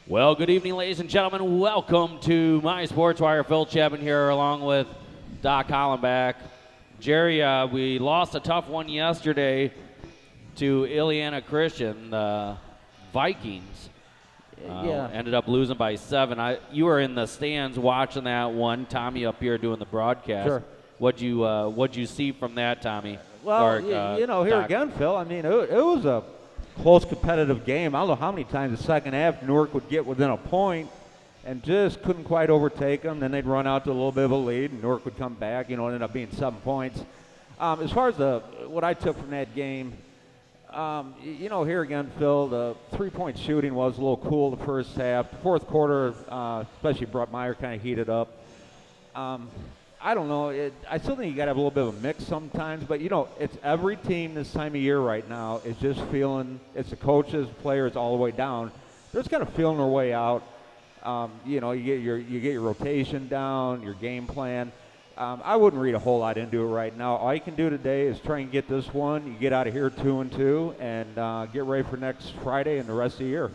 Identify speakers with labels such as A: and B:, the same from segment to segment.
A: Well, good evening, ladies and gentlemen. Welcome to my Sports Wire. Phil Chapman here, along with Doc Hollenbach. Jerry, we lost a tough one yesterday to Ileana Christian. The Vikings ended up losing by 7. You were in the stands watching that one. Tommy up here doing the broadcast.
B: Sure.
A: What'd you see from that, Tommy?
B: Well, here
A: Doc?
B: again, Phil, I mean, it was a close competitive game. I don't know how many times the second half Newark would get within a point and just couldn't quite overtake them. Then they'd run out to a little bit of a lead, and Newark would come back. It ended up being 7 points. As far as what I took from that game, here again, Phil, the three-point shooting was a little cool the first half. The fourth quarter, especially Brett Meyer, kind of heated up. I don't know. I still think you got to have a little bit of a mix sometimes. But, it's every team this time of year right now is just feeling, it's the coaches, players all the way down. They're just kind of feeling their way out. You get your rotation down, your game plan. I wouldn't read a whole lot into it right now. All you can do today is try and get this one. You get out of here 2-2 and get ready for next Friday and the rest of the year.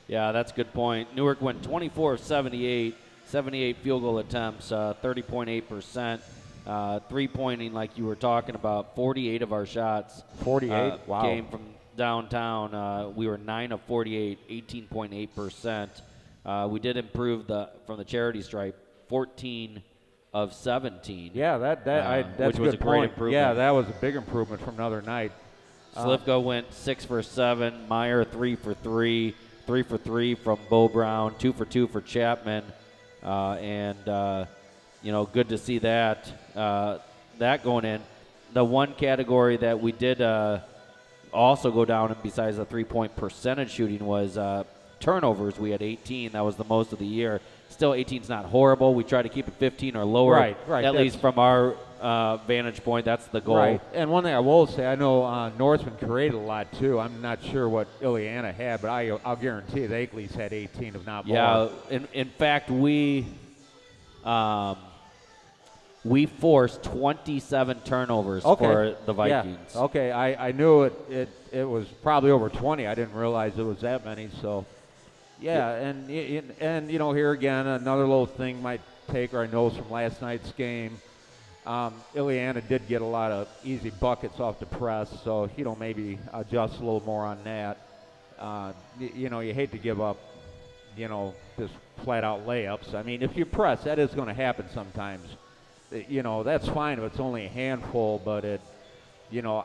A: Yeah, that's a good point. Newark went 24 of 78. 78 field goal attempts, 30.8%. Three-pointing, like you were talking about, 48 of our shots
B: 48? Wow.
A: Came from downtown. We were 9 of 48, 18.8%. We did improve from the charity stripe, 14 of 17.
B: Yeah, that's
A: which
B: a
A: was
B: good
A: a great
B: point.
A: improvement.
B: Yeah, that was a big improvement from another night.
A: Slivko went 6 for 7. Meyer 3 for 3. 3 for 3 from Bo Brown. 2 for 2 for Chapman. Good to see that going in. The one category that we did also go down in besides the three-point percentage shooting was turnovers. We had 18. That was the most of the year. Still, 18 is not horrible. We try to keep it 15 or lower.
B: Right.
A: At least from our vantage point, that's the goal.
B: Right. And one thing I will say, I know Norseman created a lot too. I'm not sure what Ileana had, but I'll guarantee they at least had 18, if not more.
A: Yeah. In fact, we forced 27 turnovers for the Vikings.
B: Yeah. Okay. I knew it was probably over 20. I didn't realize it was that many. So. Yeah, and here again, another little thing might take our nose from last night's game. Ileana did get a lot of easy buckets off the press, so maybe adjust a little more on that. You hate to give up, just flat-out layups. I mean, if you press, that is going to happen sometimes. That's fine if it's only a handful, but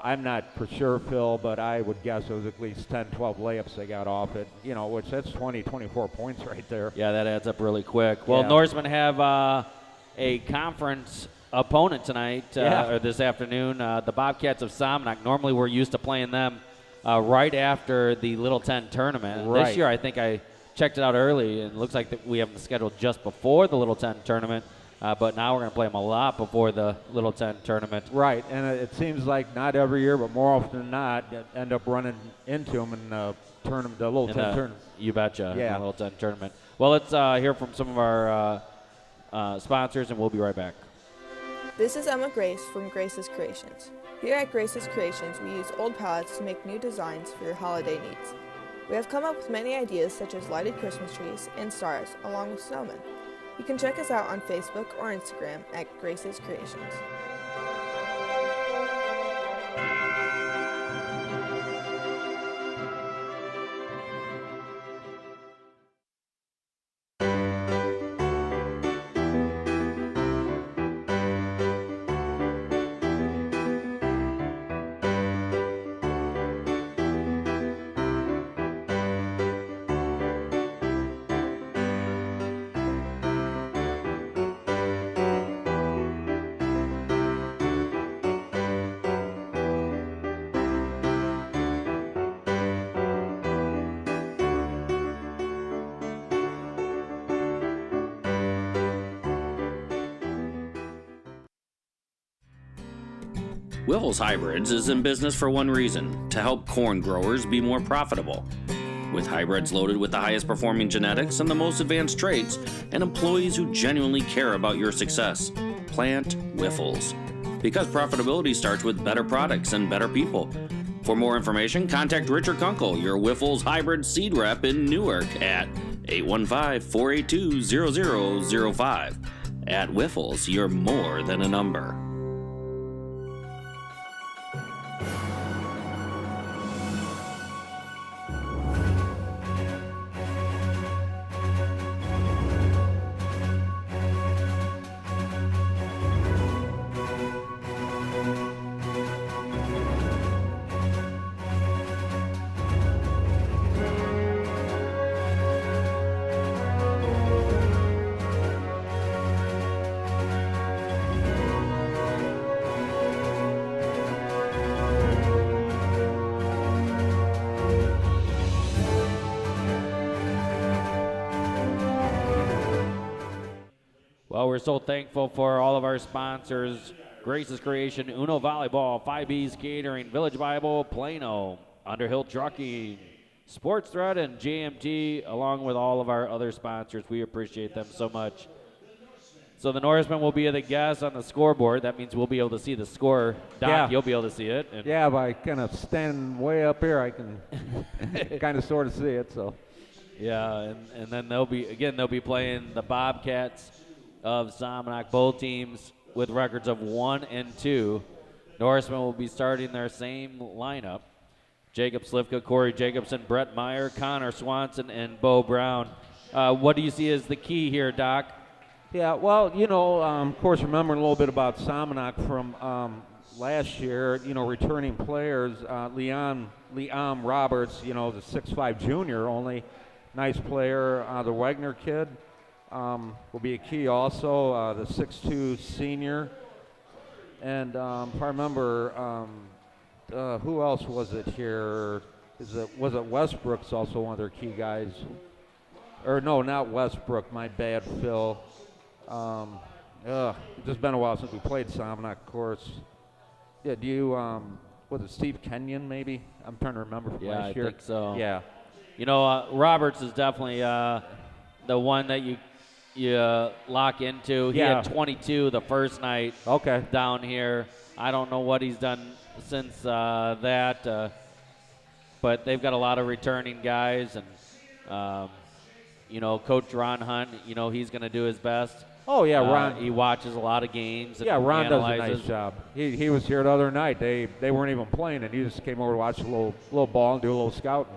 B: I'm not for sure, Phil, but I would guess it was at least 10, 12 layups they got off it, which that's 20, 24 points right there.
A: Yeah, that adds up really quick. Well,
B: yeah.
A: Norsemen have a conference opponent tonight, or this afternoon. The Bobcats of Somonauk. Normally we're used to playing them right after the Little 10 tournament.
B: Right.
A: This year I think I checked it out early, and it looks like that we have them scheduled just before the Little 10 tournament. But now we're going to play them a lot before the Little 10 tournament.
B: Right, and it seems like not every year, but more often than not, end up running into them in the tournament, the Little 10 tournament.
A: You betcha,
B: yeah.
A: The Little 10 tournament. Well, let's hear from some of our sponsors, and we'll be right back.
C: This is Emma Grace from Grace's Creations. Here at Grace's Creations, we use old pallets to make new designs for your holiday needs. We have come up with many ideas such as lighted Christmas trees and stars, along with snowmen. You can check us out on Facebook or Instagram at Grace's Creations.
D: Wiffles Hybrids is in business for one reason, to help corn growers be more profitable. With hybrids loaded with the highest performing genetics and the most advanced traits, and employees who genuinely care about your success, plant Wiffles. Because profitability starts with better products and better people. For more information, contact Richard Kunkel, your Wiffles Hybrid seed rep in Newark at 815-482-0005. At Wiffles, you're more than a number.
A: Well, we're so thankful for all of our sponsors: Grace's Creation, Uno Volleyball, 5B's Catering, Village Bible, Plano, Underhill Trucking, Sports Thread, and JMT, along with all of our other sponsors. We appreciate them so much. So the Norsemen will be the guests on the scoreboard. That means we'll be able to see the score. Doc,
B: Yeah.
A: you'll be able to see it. And
B: Yeah, by kind of standing way up here, I can kind of sort of see it. So.
A: yeah, and then they'll be playing the Bobcats of Somonauk, both teams with records of 1 and 2. Norsemen will be starting their same lineup: Jacob Slivka, Corey Jacobson, Brett Meyer, Connor Swanson, and Bo Brown. What do you see as the key here, Doc?
B: Yeah, well, of course, remembering a little bit about Somonauk from last year, returning players, Liam Roberts, the 6'5" junior, only nice player. The Wagner kid will be a key also, the 6'2" senior. And if I remember, who else was it here? Was it Westbrook's also one of their key guys? Or no, not Westbrook, my bad, Phil. It's just been a while since we played Somonauk, of course. Yeah, was it Steve Kenyon maybe? I'm trying to remember from last year.
A: I think so.
B: Yeah.
A: Roberts is definitely the one that you lock into. He had 22 the first night down here. I don't know what he's done since that, but they've got a lot of returning guys, and Coach Ron Hunt, he's going to do his best.
B: Oh, yeah, Ron.
A: He watches a lot of games. And
B: Ron
A: analyzes.
B: does a nice job. He was here the other night. They weren't even playing, and he just came over to watch a little ball and do a little scouting.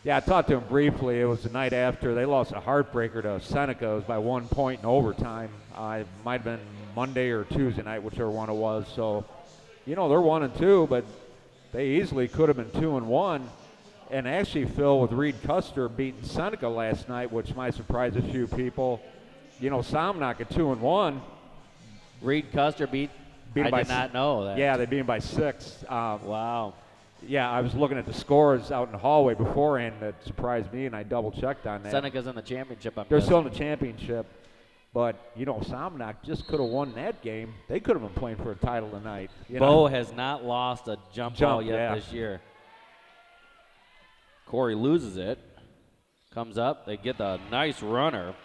B: Yeah, I talked to him briefly. It was the night after they lost a heartbreaker to Seneca. It was by 1 point in overtime. It might have been Monday or Tuesday night, whichever one it was. So, they're 1 and 2, but they easily could have been 2 and 1. And actually, Phil, with Reed Custer beating Seneca last night, which might surprise a few people. Somonauk at 2 and 1.
A: Reed Custer beat I did not know that.
B: Yeah, they beat him by 6.
A: Wow.
B: Yeah, I was looking at the scores out in the hallway beforehand. That surprised me, and I double-checked on that.
A: Seneca's in the championship.
B: They're still in the championship. But, Somonauk just could have won that game. They could have been playing for a title tonight.
A: Bo has not lost a jump ball yet this year. Corey loses it. Comes up. They get the nice runner.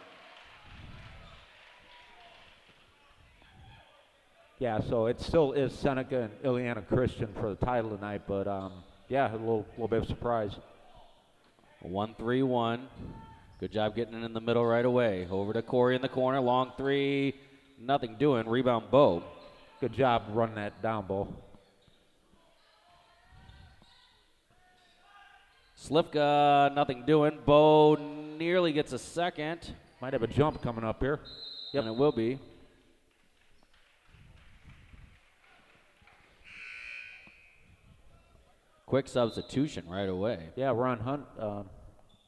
B: Yeah, so it still is Seneca and Ileana Christian for the title tonight, but a little bit of surprise.
A: 1-3-1. Good job getting it in the middle right away. Over to Corey in the corner. Long three. Nothing doing. Rebound Bo.
B: Good job running that down, Bo.
A: Slivka, nothing doing. Bo nearly gets a second.
B: Might have a jump coming up here.
A: Yep. And it will be. Quick substitution right away.
B: Yeah, Ron Hunt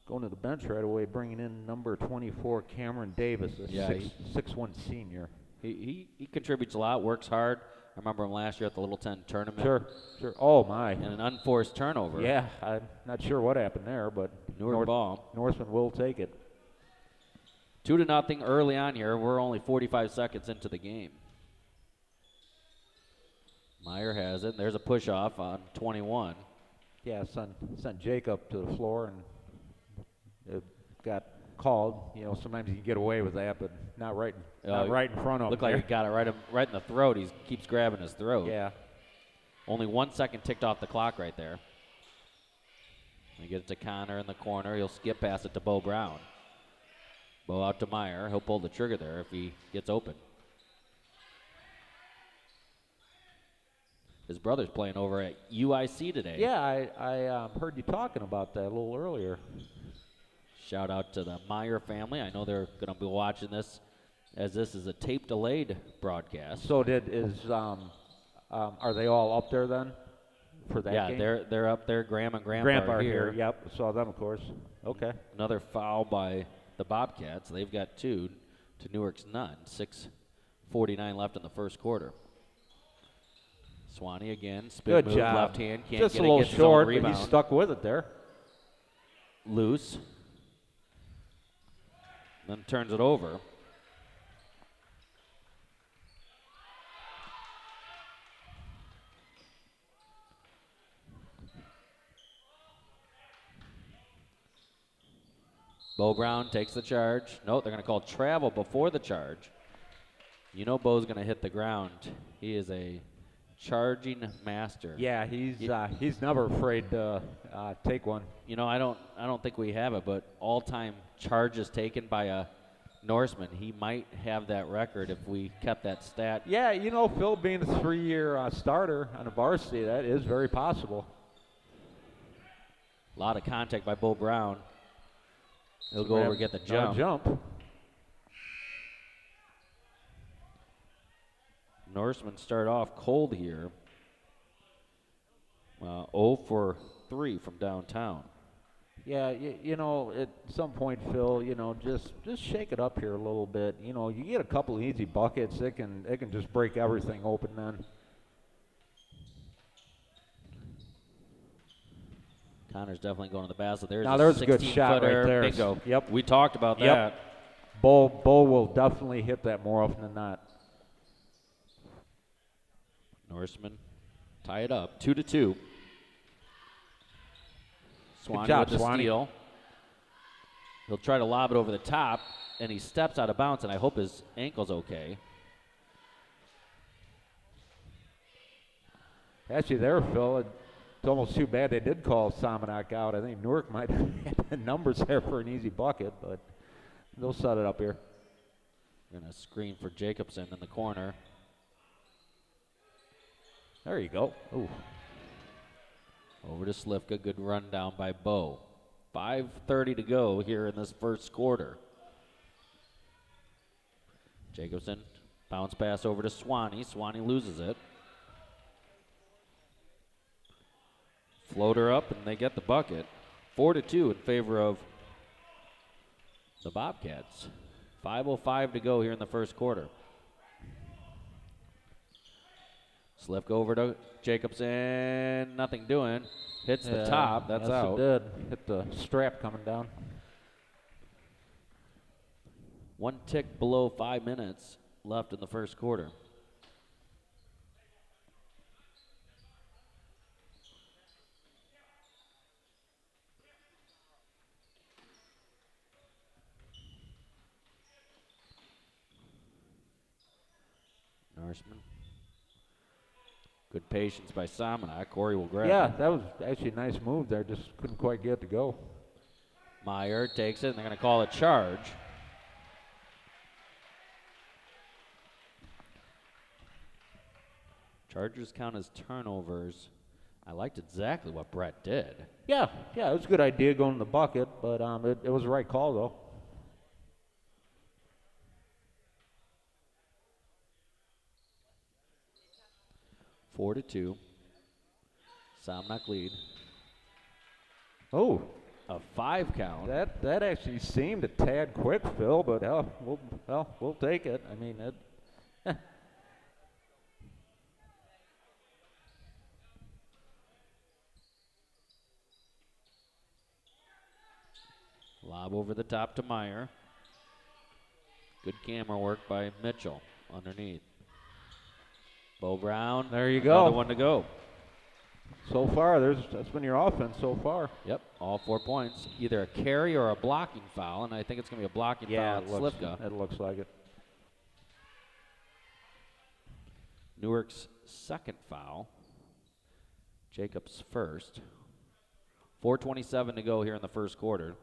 B: going to the bench right away, bringing in number 24, Cameron Davis, a 6'1" senior.
A: He contributes a lot, works hard. I remember him last year at the Little 10 tournament.
B: Sure. Oh, my.
A: And an unforced turnover.
B: Yeah, I'm not sure what happened there, but
A: Newark ball.
B: Norseman will take it.
A: 2-0 early on here. We're only 45 seconds into the game. Meyer has it. There's a push-off on 21.
B: Yeah, sent Jacob to the floor, and it got called. Sometimes you can get away with that, but not right in front of him.
A: Looked like he got it right in the throat. He keeps grabbing his throat.
B: Yeah.
A: Only 1 second ticked off the clock right there. get it to Connor in the corner. He'll skip past it to Bo Brown. Bo out to Meyer. He'll pull the trigger there if he gets open. His brother's playing over at UIC today.
B: Yeah, I heard you talking about that a little earlier.
A: Shout out to the Meyer family. I know they're going to be watching this, as this is a tape-delayed broadcast.
B: So are they all up there then for that game?
A: Yeah, they're up there. Graham and Grandpa are here.
B: Yep, saw them, of course. Okay.
A: Another foul by the Bobcats. They've got 2 to Newark's none. 6:49 left in the first quarter. Swanee again, spin
B: Good
A: move,
B: job.
A: left hand, can't
B: Just
A: get
B: a
A: it,
B: little
A: gets his own
B: short, but
A: rebound.
B: he stuck with it there.
A: Loose. Then turns it over. Bo Brown takes the charge. No, they're going to call travel before the charge. You know Bo's going to hit the ground. He is a charging master.
B: Yeah, he's never afraid to take one.
A: You know, I don't think we have it, but all-time charges taken by a Norseman, he might have that record if we kept that stat.
B: Yeah, you know, Phil being a 3-year starter on a varsity, that is very possible.
A: A lot of contact by Bo Brown. He'll go over and get the jump. Norsemen start off cold here. 0 for 3 from downtown.
B: Yeah, you know, at some point, Phil, you know, just shake it up here a little bit. You know, you get a couple of easy buckets, it can just break everything open then.
A: Connor's definitely going to the basket. There's
B: a good shot right there.
A: Bingo.
B: Yep.
A: We talked about that.
B: Bo will definitely hit that more often than not.
A: Norsemen tie it up, 2-2. Swanee
B: job,
A: with the
B: Swanee.
A: steal. He'll try to lob it over the top, and he steps out of bounds, and I hope his ankle's okay.
B: Actually, there, Phil, it's almost too bad they did call Somonauk out. I think Newark might have had the numbers there for an easy bucket, but they'll set it up here.
A: Going to screen for Jacobson in the corner.
B: There you go. Ooh.
A: Over to Slivka. Good run down by Bo. 5:30 to go here in this first quarter. Jacobson, bounce pass over to Swanee. Swanee loses it. Floater up, and they get the bucket. 4-2 in favor of the Bobcats. 5:05 to go here in the first quarter. Slivka over to Jacobson. Nothing doing. Hits the top. That's out.
B: It did. Hit the strap coming down.
A: One tick below 5 minutes left in the first quarter. Norseman. Good patience by Somonauk. Corey will grab it.
B: That was actually a nice move there. Just couldn't quite get it to go.
A: Meyer takes it, and they're going to call a charge. Chargers count as turnovers. I liked exactly what Brett did.
B: Yeah, it was a good idea going in the bucket, but it was the right call, though.
A: 4-2. Somonauk lead.
B: Oh,
A: A 5 count.
B: that actually seemed a tad quick, Phil, but we'll take it. I mean, it.
A: Lob over the top to Meyer. Good camera work by Mitchell underneath. Bo Brown.
B: There you go.
A: Another one to go.
B: So far, that's been your offense so far.
A: Yep, all 4 points. Either a carry or a blocking foul, and I think it's going to be a blocking foul on Slivka.
B: It looks like it.
A: Newark's second foul. Jacobs first. 4:27 to go here in the first quarter.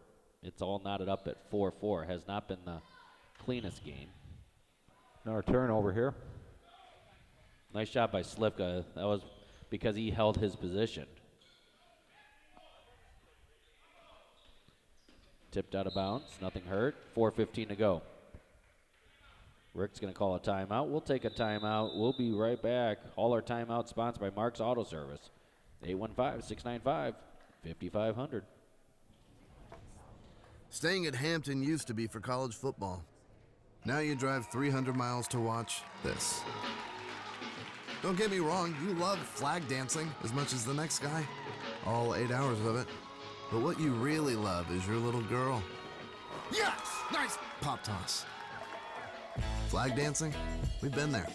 A: It's all knotted up at 4-4. Has not been the cleanest game.
B: Another turnover here.
A: Nice job by Slivka. That was because he held his position. Tipped out of bounds. Nothing hurt. 4:15 to go. Rick's going to call a timeout. We'll take a timeout. We'll be right back. All our timeouts sponsored by Mark's Auto Service. 815-695-5500.
E: Staying at Hampton used to be for college football. Now you drive 300 miles to watch this. Don't get me wrong, you love flag dancing as much as the next guy. All 8 hours of it. But what you really love is your little girl. Yes! Nice pop toss. Flag dancing? We've been there.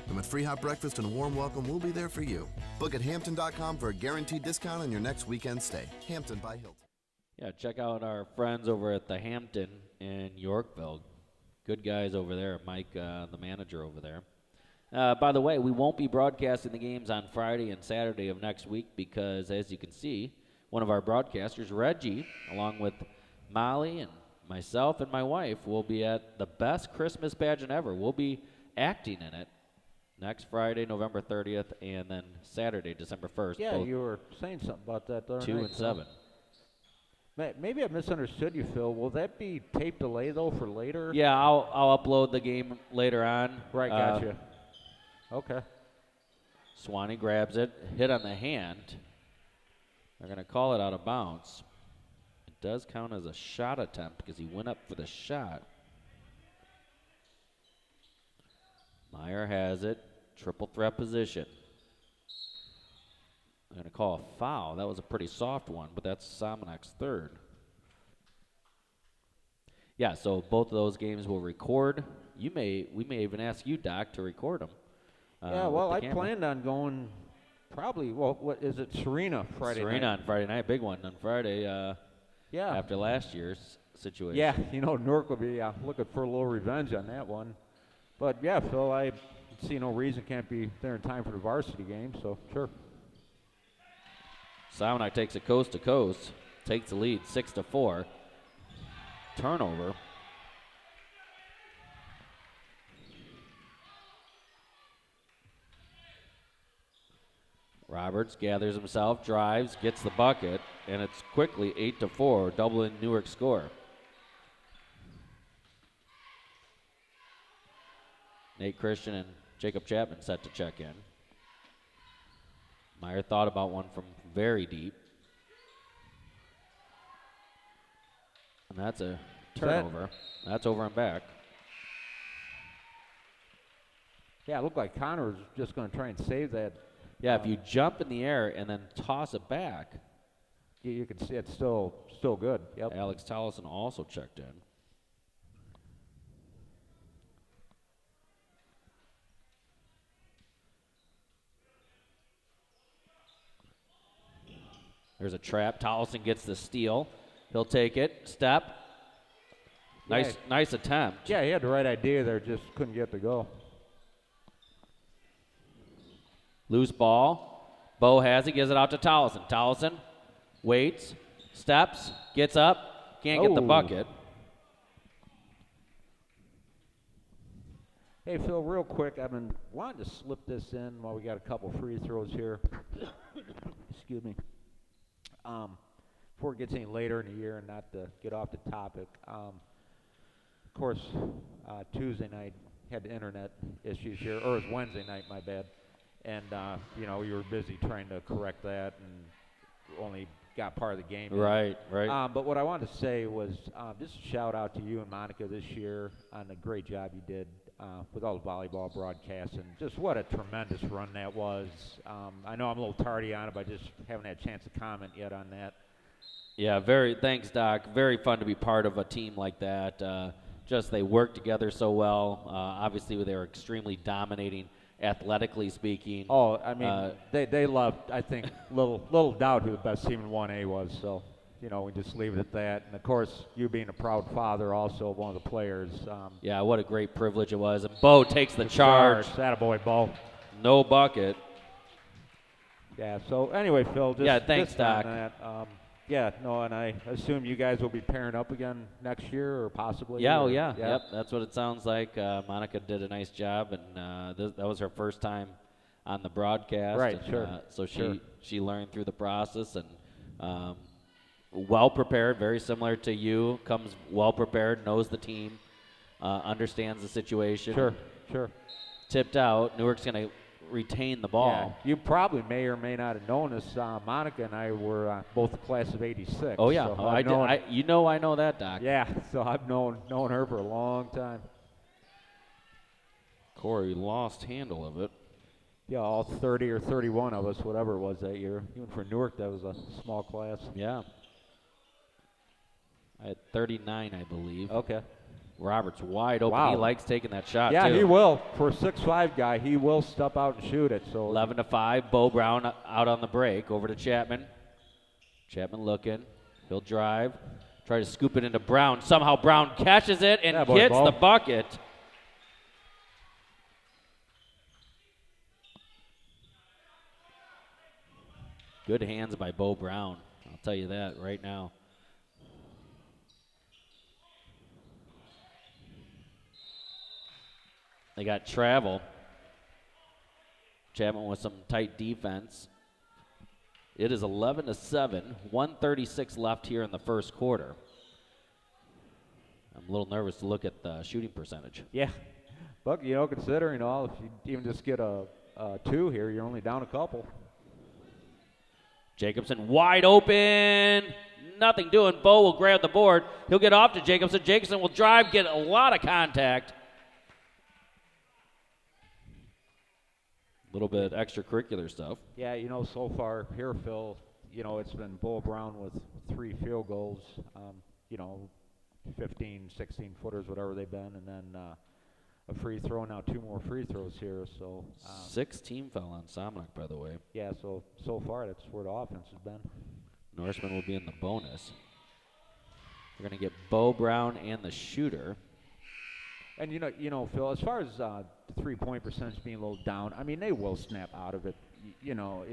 E: And with free hot breakfast and a warm welcome, we'll be there for you. Book at Hampton.com for a guaranteed discount on your next weekend stay. Hampton by Hilton.
A: Yeah, check out our friends over at the Hampton in Yorkville. Good guys over there. Mike, the manager over there. By the way, we won't be broadcasting the games on Friday and Saturday of next week because, as you can see, one of our broadcasters, Reggie, along with Molly and myself and my wife, will be at the best Christmas pageant ever. We'll be acting in it next Friday, November 30th, and then Saturday, December 1st.
B: Yeah, you were saying something about that the other
A: 2
B: night,
A: and 7.
B: Maybe I misunderstood you, Phil. Will that be tape delay, though, for later?
A: Yeah, I'll upload the game later on.
B: Right, gotcha. Okay.
A: Swanee grabs it, hit on the hand. They're going to call it out of bounds. It does count as a shot attempt because he went up for the shot. Meyer has it, triple threat position. They're going to call a foul. That was a pretty soft one, but that's Somonauk's third. Yeah, so both of those games will record. We may even ask you, Doc, to record them.
B: Yeah, well, I planned on going probably, what is it, Serena Friday night?
A: Serena on Friday night, big one on Friday.
B: Yeah.
A: After last year's situation.
B: Yeah, Newark will be looking for a little revenge on that one. But, yeah, Phil, I see no reason can't be there in time for the varsity game, so sure.
A: Somonauk takes it coast to coast, takes the lead 6-4. Turnover. Roberts gathers himself, drives, gets the bucket, and it's quickly 8-4, doubling Newark's score. Nate Christian and Jacob Chapman set to check in. Meyer thought about one from very deep. And that's a turnover. That's over and back.
B: Yeah, it looked like Connor was just going to try and save that.
A: Yeah, if you jump in the air and then toss it back.
B: You can see it's still good. Yep.
A: Alex Tollison also checked in. There's a trap. Tollison gets the steal. He'll take it. Step. Nice attempt.
B: Yeah, he had the right idea there, just couldn't get to go.
A: Loose ball. Bo has it, gives it out to Tollison. Tollison waits, steps, gets up, can't get the bucket.
B: Hey, Phil, real quick, I've been wanting to slip this in while we got a couple free throws here. Excuse me. Before it gets any later in the year and not to get off the topic, of course, Tuesday night had the internet issues here, or it was Wednesday night, my bad. And, we were busy trying to correct that and only got part of the game.
A: Right.
B: But what I wanted to say was just a shout out to you and Monica this year on the great job you did with all the volleyball broadcasts, and just what a tremendous run that was. I know I'm a little tardy on it, but I just haven't had a chance to comment yet on that.
A: Yeah, thanks, Doc. Very fun to be part of a team like that. Just they work together so well. Obviously, they were extremely dominating, athletically speaking.
B: Oh, I mean, they loved, I think, little doubt who the best team in 1A was. So, we just leave it at that. And, of course, you being a proud father also of one of the players.
A: Yeah, what a great privilege it was. And Bo takes the charge.
B: Attaboy, Bo.
A: No bucket.
B: Yeah, so anyway, Phil, just
A: thanks,
B: just
A: Doc.
B: on that, Yeah, no, and I assume you guys will be pairing up again next year or possibly.
A: Yeah,
B: or,
A: yep. That's what it sounds like. Monica did a nice job, and that was her first time on the broadcast.
B: Right,
A: and,
B: sure.
A: So
B: Sure.
A: she learned through the process and well prepared, very similar to you. Comes well prepared, knows the team, understands the situation.
B: Sure.
A: Tipped out. Newark's going to retain the ball.
B: Yeah, you probably may or may not have known this. Monica and I were both the class of '86.
A: Oh yeah,
B: so
A: I know that, Doc.
B: Yeah, so I've known her for a long time.
A: Corey lost handle of it.
B: Yeah, all 30 or 31 of us, whatever it was that year. Even for Newark, that was a small class.
A: Yeah. I had 39, I believe.
B: Okay.
A: Roberts wide open.
B: Wow.
A: He likes taking that shot,
B: Yeah,
A: too.
B: he will. For a 6'5" guy, he will step out and shoot it. So
A: 11-5. Bo Brown out on the break. Over to Chapman. Chapman looking. He'll drive. Try to scoop it into Brown. Somehow Brown catches it and hits the bucket. Good hands by Bo Brown. I'll tell you that right now. They got travel. Chapman with some tight defense. It is 11-7, 1:36 left here in the first quarter. I'm a little nervous to look at the shooting percentage.
B: yeah, but considering all, if you even just get a 2 here, you're only down a couple.
A: Jacobson wide open. Nothing doing. Bo will grab the board. He'll get off to Jacobson. Jacobson will drive, get a lot of contact. A little bit extracurricular stuff.
B: Yeah, so far here, Phil, it's been Bo Brown with 3 field goals, 15, 16 footers, whatever they've been, and then a free throw, now 2 more free throws here. So
A: 6 team foul on Somonauk, by the way.
B: Yeah, so far that's where the offense has been.
A: Norseman will be in the bonus. We're going to get Bo Brown and the shooter.
B: And Phil, as far as the 3-point percentage being a little down, I mean, they will snap out of it,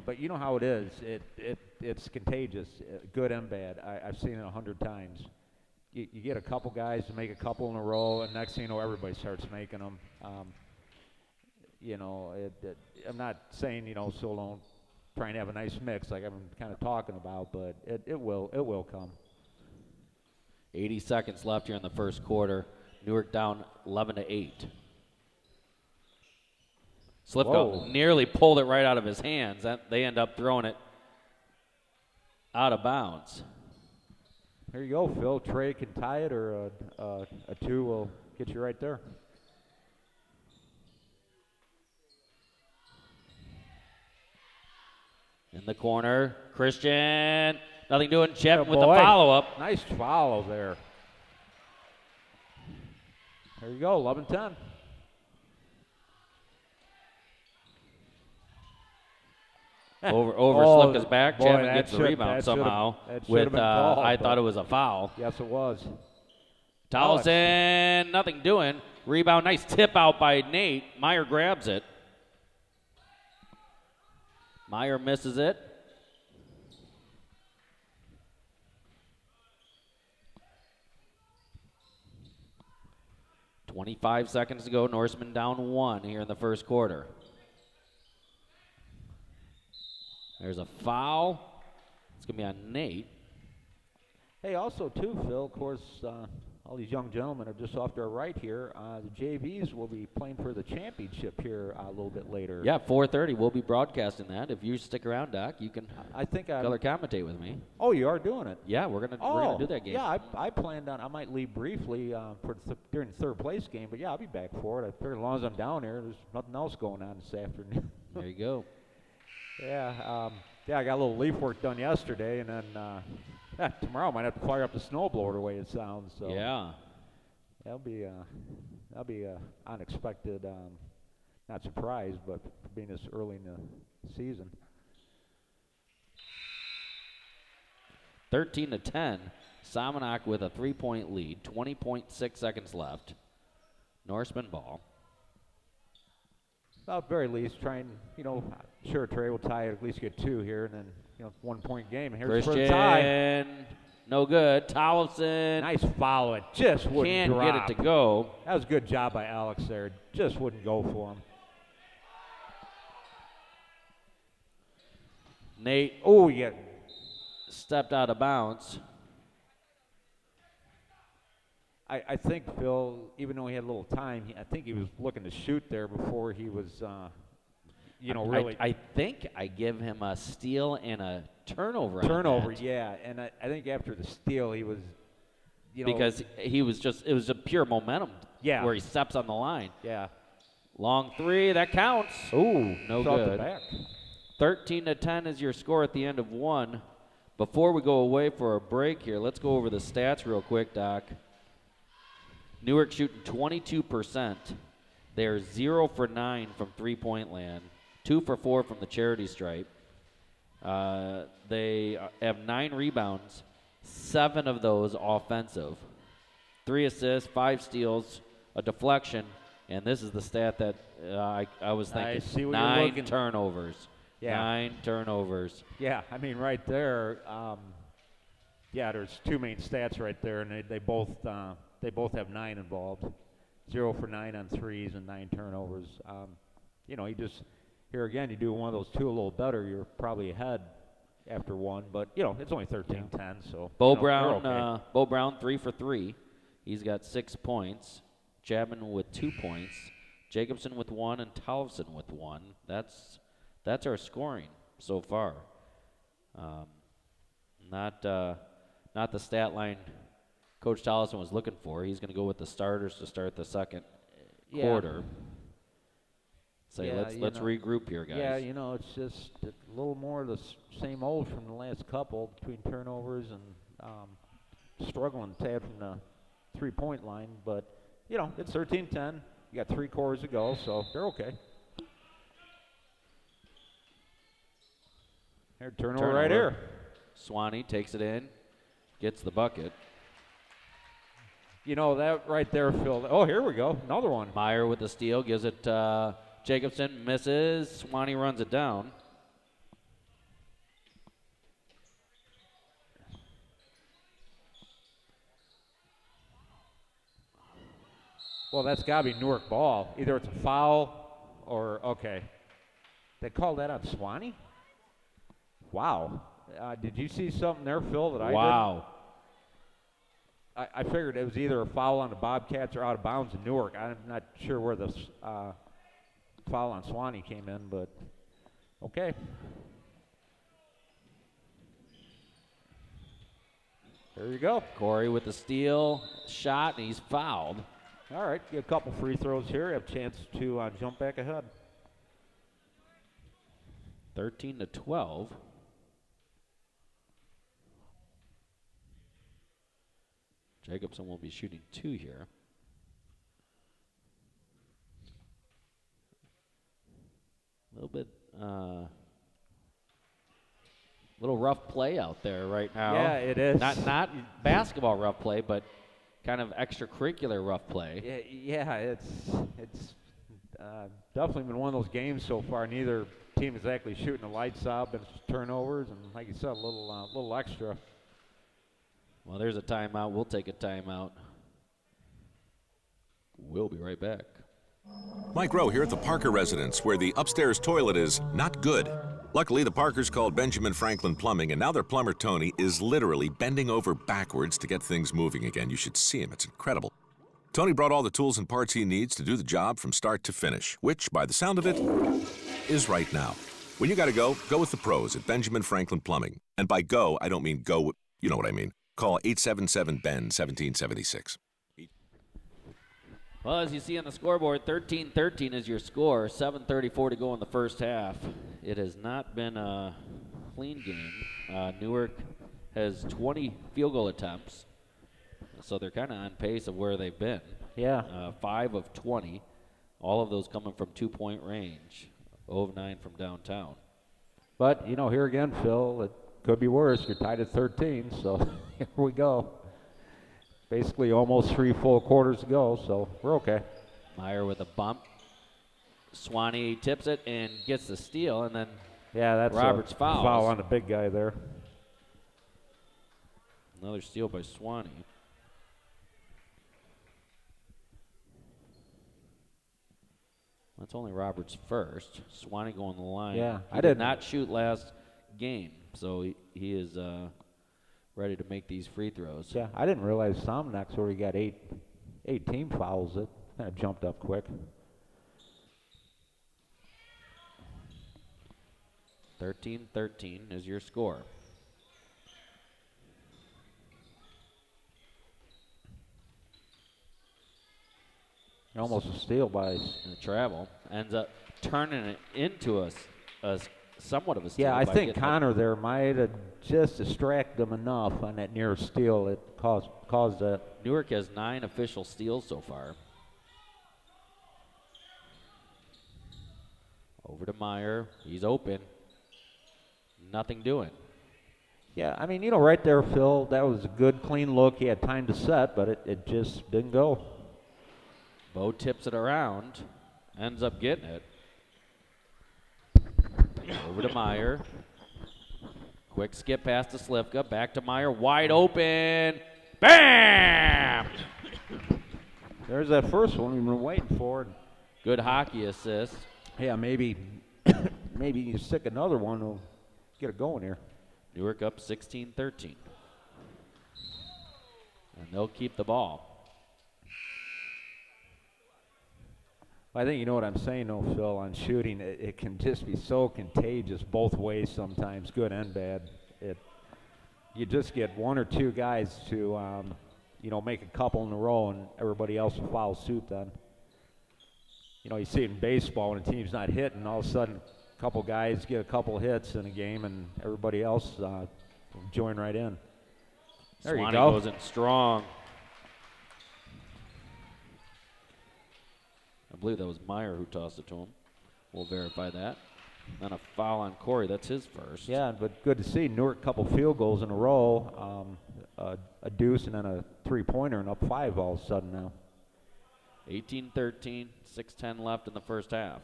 B: but you know how it is. It's contagious, good and bad. I've seen it 100 times. You get a couple guys to make a couple in a row, and next thing you know, everybody starts making them. I'm not saying, so don't try and have a nice mix like I'm kind of talking about, but it will come.
A: 80 seconds left here in the first quarter. Newark down 11-8. Slipko nearly pulled it right out of his hands. They end up throwing it out of bounds.
B: There you go, Phil. Trey can tie it, or a 2 will get you right there.
A: In the corner, Christian. Nothing doing. Chapman with the follow-up.
B: Nice follow there. There you go, 11-10.
A: Over Slipka's back. Chapman gets the rebound somehow. I thought it was a foul.
B: Yes, it was.
A: Towson, nothing doing. Rebound, nice tip out by Nate. Meyer grabs it. Meyer misses it. .25 seconds to go. Norseman down 1 here in the first quarter. There's a foul. It's going to be on Nate.
B: Hey, also, too, Phil, of course, all these young gentlemen are just off to our right here. The JVs will be playing for the championship here a little bit later.
A: Yeah, 4:30. We'll be broadcasting that. If you stick around, Doc, you can color commentate with me.
B: Oh, you are doing it?
A: Yeah, we're gonna do that game.
B: Yeah, I planned on. I might leave briefly during the third place game, but yeah, I'll be back for it. I figure as long as I'm down there, there's nothing else going on this afternoon.
A: There you go.
B: Yeah, I got a little leaf work done yesterday, and then tomorrow I might have to fire up the snowblower the way it sounds. So
A: yeah,
B: that'll be unexpected, not surprise, but being this early in the season.
A: 13-10. Somonauk with a 3-point lead. 20.6 seconds left. Norseman ball.
B: Well, at very least, try and, sure, Trey will tie it, at least get 2 here, and then, 1-point game. Here's for the tie.
A: Christian, no good. Tollefson
B: Nice follow. It just wouldn't
A: can't
B: drop.
A: get it to go.
B: That was a good job by Alex there. Just wouldn't go for him.
A: Nate
B: Oh, yeah.
A: stepped out of bounds.
B: I think, Phil, even though he had a little time, I think he was looking to shoot there before he was, really.
A: I think I give him a steal and a turnover.
B: Turnover,
A: on that.
B: yeah. And I think after the steal, he was,
A: Because he was it was a pure momentum.
B: Yeah.
A: Where he steps on the line.
B: Yeah.
A: Long three, that counts.
B: Ooh,
A: No
B: shot the
A: good.
B: back.
A: 13-10 is your score at the end of one. Before we go away for a break here, let's go over the stats real quick, Doc. Newark shooting 22%. They're 0 for 9 from three-point land, 2 for 4 from the charity stripe. They have 9 rebounds, 7 of those offensive. 3 assists, 5 steals, a deflection, and this is the stat that I was thinking.
B: I see what
A: 9
B: you're looking.
A: turnovers.
B: Yeah.
A: 9 turnovers.
B: Yeah, I mean, right there, there's 2 main stats right there, and they both have 9 involved. 0 for 9 on threes and 9 turnovers. You just, here again, you do one of those 2 a little better, you're probably ahead after one, but, it's only 13-10, so.
A: Bo
B: they're
A: Brown,
B: okay.
A: Bo Brown 3 for 3. He's got 6 points. Chapman with 2 points. Jacobson with 1 and Tollefson with 1. That's our scoring so far. Not the stat line Coach Tollefson was looking for. He's going to go with the starters to start the second quarter. Let's regroup here, guys.
B: Yeah, it's just a little more of the same old from the last couple between turnovers and struggling a tad from the three-point line. But, it's 13-10. You got 3 quarters to go, so they're okay. Turnover right here.
A: Swanee takes it in, gets the bucket.
B: That right there, Phil. Oh, here we go. Another one.
A: Meyer with the steal, gives it Jacobson, misses. Swanee runs it down.
B: Well, that's got to be Newark ball. Either it's a foul or, okay. They called that on Swanee? Wow. Did you see something there, Phil, that I didn't?
A: Wow.
B: I figured it was either a foul on the Bobcats or out of bounds in Newark. I'm not sure where the foul on Swanee came in, but okay. There you go.
A: Corey with the steal, shot, and he's fouled.
B: All right, get a couple free throws here. Have a chance to jump back ahead.
A: 13-12. Jacobson will be shooting 2 here. A little rough play out there right now.
B: Yeah, it is.
A: Not basketball rough play, but kind of extracurricular rough play.
B: Yeah, it's definitely been one of those games so far. Neither team is exactly shooting the lights out, but it's turnovers and, like you said, a little extra.
A: Well, there's a timeout. We'll take a timeout. We'll be right back.
F: Mike Rowe here at the Parker residence, where the upstairs toilet is not good. Luckily, the Parkers called Benjamin Franklin Plumbing, and now their plumber, Tony, is literally bending over backwards to get things moving again. You should see him. It's incredible. Tony brought all the tools and parts he needs to do the job from start to finish, which, by the sound of it, is right now. When you gotta go with the pros at Benjamin Franklin Plumbing. And by go, I don't mean go, you know what I mean. Call 877-BEN-1776.
A: Well, as you see on the scoreboard, 13-13 is your score. 7:34 to go in the first half. It has not been a clean game. Newark has 20 field goal attempts, so they're kind of on pace of where they've been.
B: Yeah.
A: 5 of 20, all of those coming from 2-point range. 0 of 9 from downtown.
B: But, here again, Phil, it could be worse. You're tied at 13, so here we go. Basically almost 3 full quarters to go, so we're okay.
A: Meyer with a bump. Swanee tips it and gets the steal, and then
B: Yeah, that's
A: Roberts
B: a
A: fouls.
B: foul on the big guy there.
A: Another steal by Swanee. That's only Roberts' first. Swanee going the line.
B: Yeah,
A: He did not shoot last game, so he is ready to make these free throws.
B: Yeah, I didn't realize Somonauk's already got eight team fouls. It kind of jumped up quick.
A: 13-13 is your score.
B: Almost a steal by.
A: And the travel ends up turning it into a somewhat of a steal.
B: Yeah, I
A: by
B: think
A: getting
B: Connor there might have just distracted them enough on that near steal. It caused that.
A: Newark has 9 official steals so far. Over to Meyer. He's open. Nothing doing.
B: Yeah, I mean, right there, Phil, that was a good, clean look. He had time to set, but it just didn't go.
A: Bo tips it around, ends up getting it. Over to Meyer. Quick skip past to Slivka, back to Meyer, wide open. Bam!
B: There's that first one we've been waiting for.
A: Good hockey assist.
B: Yeah, maybe you stick another one, we'll get it going here.
A: Newark up 16-13. And they'll keep the ball.
B: I think you know what I'm saying, though, Phil, on shooting. It can just be so contagious both ways sometimes, good and bad. You just get one or two guys to, make a couple in a row, and everybody else will follow suit then. You see it in baseball when a team's not hitting, all of a sudden a couple guys get a couple hits in a game, and everybody else join right in. There
A: Swanee
B: you go.
A: goes in strong. I believe that was Meyer who tossed it to him. We'll verify that. Then a foul on Corey. That's his first.
B: Yeah, but good to see Newark couple field goals in a row, a deuce and then a three-pointer, and up 5 all of a sudden now.
A: 18-13, 6:10 left in the first half.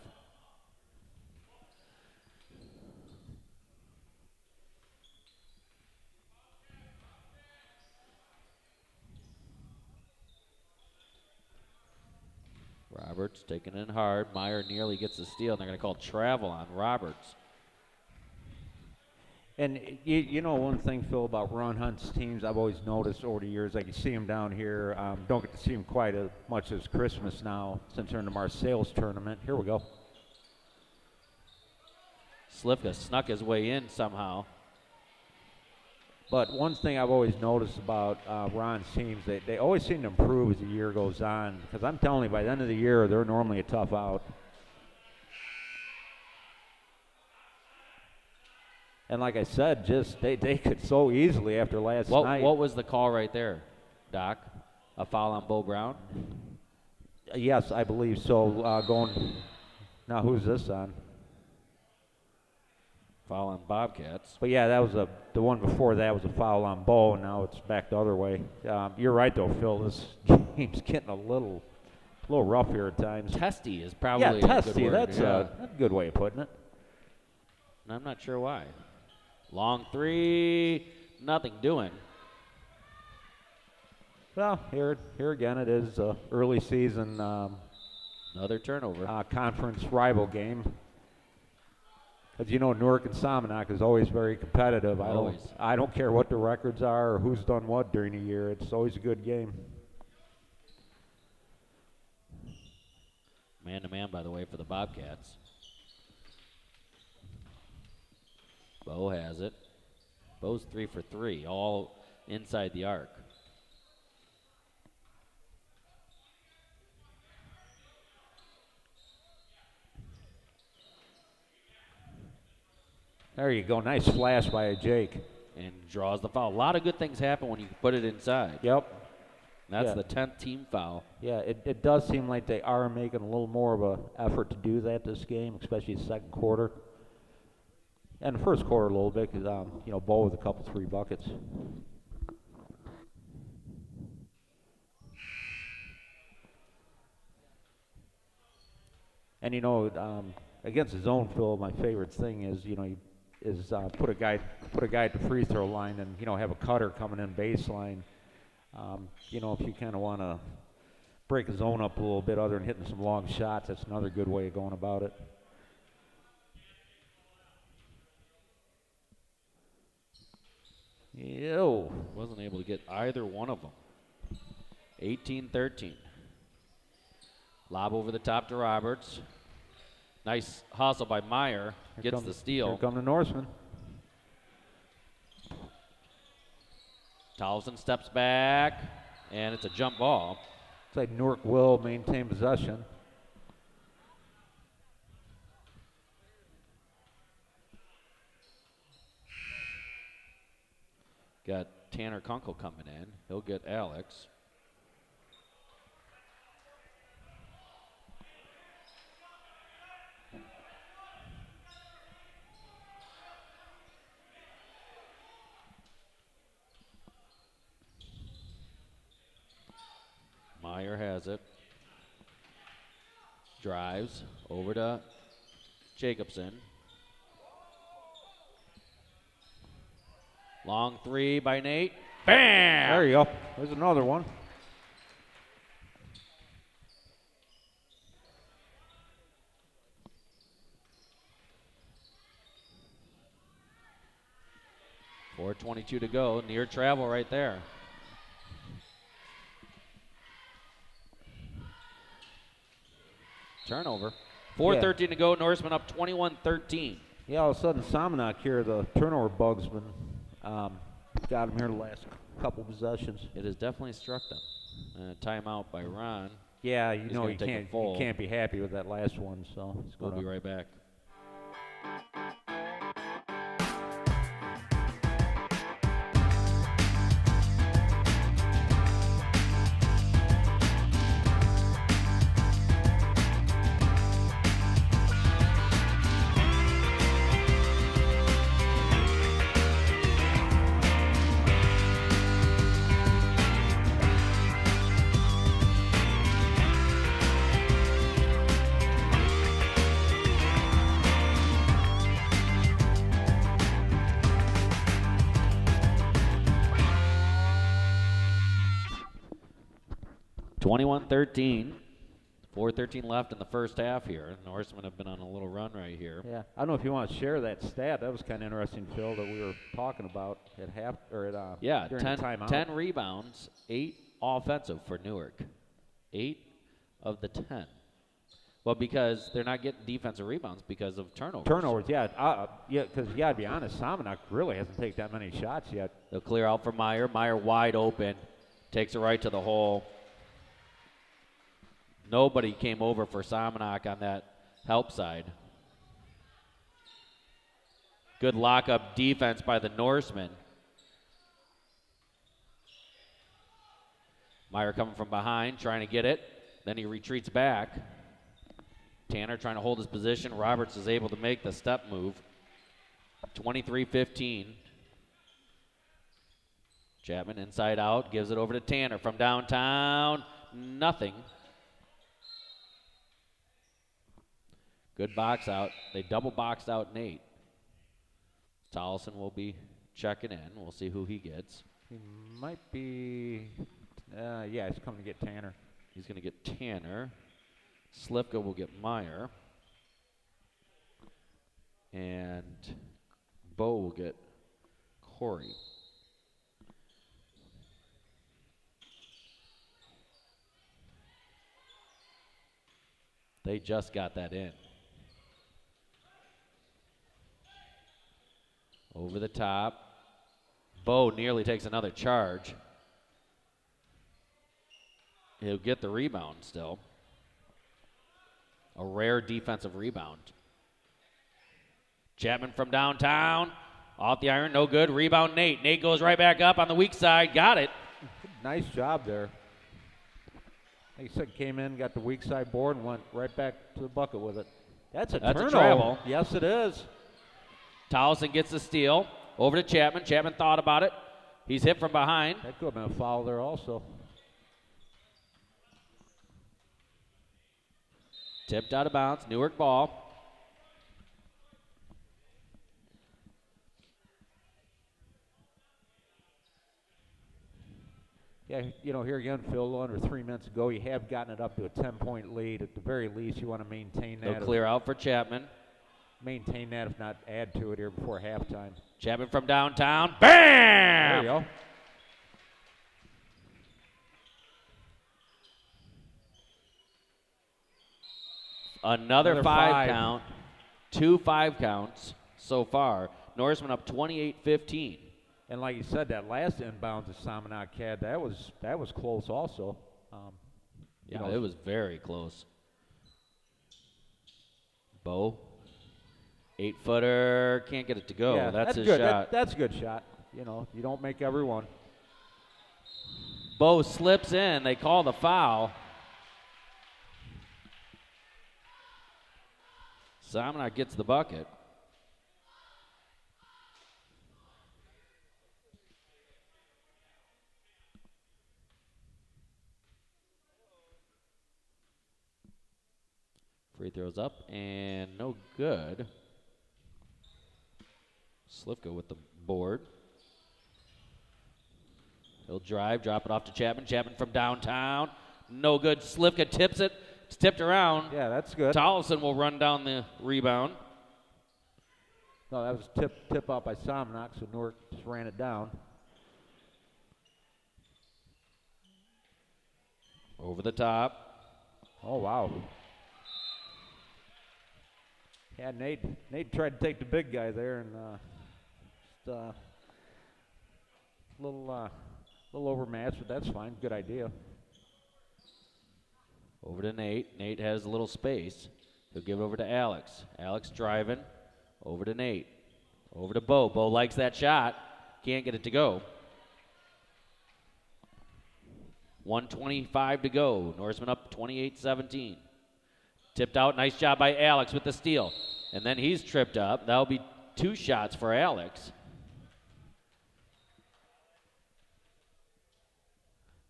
A: Roberts taking it in hard. Meyer nearly gets the steal, and they're going to call travel on Roberts.
B: And you know one thing, Phil, about Ron Hunt's teams, I've always noticed over the years, like you see them down here, don't get to see them quite as much as Christmas now since they're in the Marseilles tournament. Here we go.
A: Slivka snuck his way in somehow.
B: But one thing I've always noticed about Ron's teams, they always seem to improve as the year goes on. Because I'm telling you, by the end of the year, they're normally a tough out. And like I said, just they could so easily after last night.
A: What was the call right there, Doc? A foul on Bo Brown?
B: Yes, I believe so. Now who's this on?
A: Foul on Bobcats.
B: But yeah, that was the one before that was a foul on Bo, and now it's back the other way. You're right though, Phil. This game's getting a little rough here at times.
A: Testy is probably a
B: testy.
A: good word.
B: That's a good way of putting it.
A: And I'm not sure why. Long three, nothing doing.
B: Well, here again, it is early season.
A: Another turnover.
B: Conference rival game. As you know, Newark and Somonauk is always very competitive.
A: Always.
B: I don't care what the records are or who's done what during the year. It's always a good game.
A: Man-to-man, by the way, for the Bobcats. Bo has it. Bo's 3 for 3, all inside the arc.
B: There you go. Nice flash by Jake.
A: And draws the foul. A lot of good things happen when you put it inside.
B: Yep.
A: That's the 10th team foul.
B: Yeah, it does seem like they are making a little more of an effort to do that this game, especially the second quarter. And the first quarter a little bit, because, Bo with a couple 3 buckets. And, against his own field, my favorite thing is, put a guy at the free throw line and, have a cutter coming in baseline. If you kind of want to break his zone up a little bit other than hitting some long shots, that's another good way of going about it. Ew.
A: Wasn't able to get either one of them. 18-13. Lob over the top to Roberts. Nice hustle by Meyer. Gets the steal.
B: Here come the Norsemen.
A: Towson steps back, and it's a jump ball.
B: Looks like Newark will maintain possession.
A: Got Tanner Kunkel coming in. He'll get Alex. Meyer has it. Drives over to Jacobson. Long three by Nate. Bam!
B: There you go. There's another one.
A: .422 to go. Near travel right there. Turnover. 4:13 to go. Norseman up 21-13.
B: Yeah, all of a sudden, Somonauk here, the turnover bug's been got him here the last couple possessions.
A: It has definitely struck them. Timeout by Ron.
B: Yeah,
A: He's
B: you
A: gonna take a full.
B: can't be happy with that last one. So
A: We'll be right back. .13. 4:13 left in the first half here. Norsemen have been on a little run right here.
B: yeah, I don't know if you want to share that stat. That was kind of interesting, Phil, that we were talking about at half or at during the timeout.
A: 10 rebounds, 8 offensive for Newark. 8 of the 10. Well, because they're not getting defensive rebounds because of turnovers.
B: Turnovers, yeah, because you got to be honest, Somonauk really hasn't taken that many shots yet.
A: They'll clear out for Meyer. Meyer wide open, takes it right to the hole. Nobody came over for Somonauk on that help side. Good lockup defense by the Norsemen. Meyer coming from behind, trying to get it. Then he retreats back. Tanner trying to hold his position. Roberts is able to make the step move. 23-15. Chapman inside out, gives it over to Tanner from downtown. Nothing. Good box out. They double boxed out Nate. Tollison will be checking in. We'll see who he gets.
B: He might be, he's coming to get Tanner.
A: He's going to get Tanner. Slivka will get Meyer. And Bo will get Corey. They just got that in. Over the top. Bo nearly takes another charge. He'll get the rebound still. A rare defensive rebound. Chapman from downtown. Off the iron, no good. Rebound Nate. Nate goes right back up on the weak side. Got it.
B: Nice job there. Like you said, came in, got the weak side board, and went right back to the bucket with it. That's a turnover.
A: A travel.
B: Yes, it is.
A: Towson gets the steal. Over to Chapman. Chapman thought about it. He's hit from behind.
B: That could have been a foul there also.
A: Tipped out of bounds. Newark ball.
B: Yeah, here again, Phil, under 3 minutes ago, you have gotten it up to a 10-point lead. At the very least, you want to maintain that.
A: They'll clear out for Chapman.
B: Maintain that, if not add to it here before halftime.
A: Chapman from downtown. Bam!
B: There you go.
A: Another 5 count. 2 5 counts so far. Norseman up 28-15.
B: And like you said, that last inbound that Somonauk had, that was close also.
A: Yeah, it was very close. Bo, 8-footer, can't get it to go.
B: Yeah,
A: that's his
B: good.
A: shot.
B: That's a good shot. You don't make every one.
A: Bo slips in. They call the foul. Somonauk gets the bucket. Free throws up and no good. Slivka with the board. He'll drive, drop it off to Chapman. Chapman from downtown. No good. Slivka tips it. It's tipped around.
B: Yeah, that's good.
A: Tollison will run down the rebound.
B: No, that was tip out by Somonauk, so Newark just ran it down.
A: Over the top.
B: Oh, wow. Yeah, Nate tried to take the big guy there, and just a little overmatched, but that's fine. Good idea.
A: Over to Nate. Nate has a little space. He'll give it over to Alex. Alex driving. Over to Nate. Over to Bo. Bo likes that shot. Can't get it to go. 1:25 to go. Norseman up 28-17. Tipped out. Nice job by Alex with the steal. And then he's tripped up. That'll be 2 shots for Alex.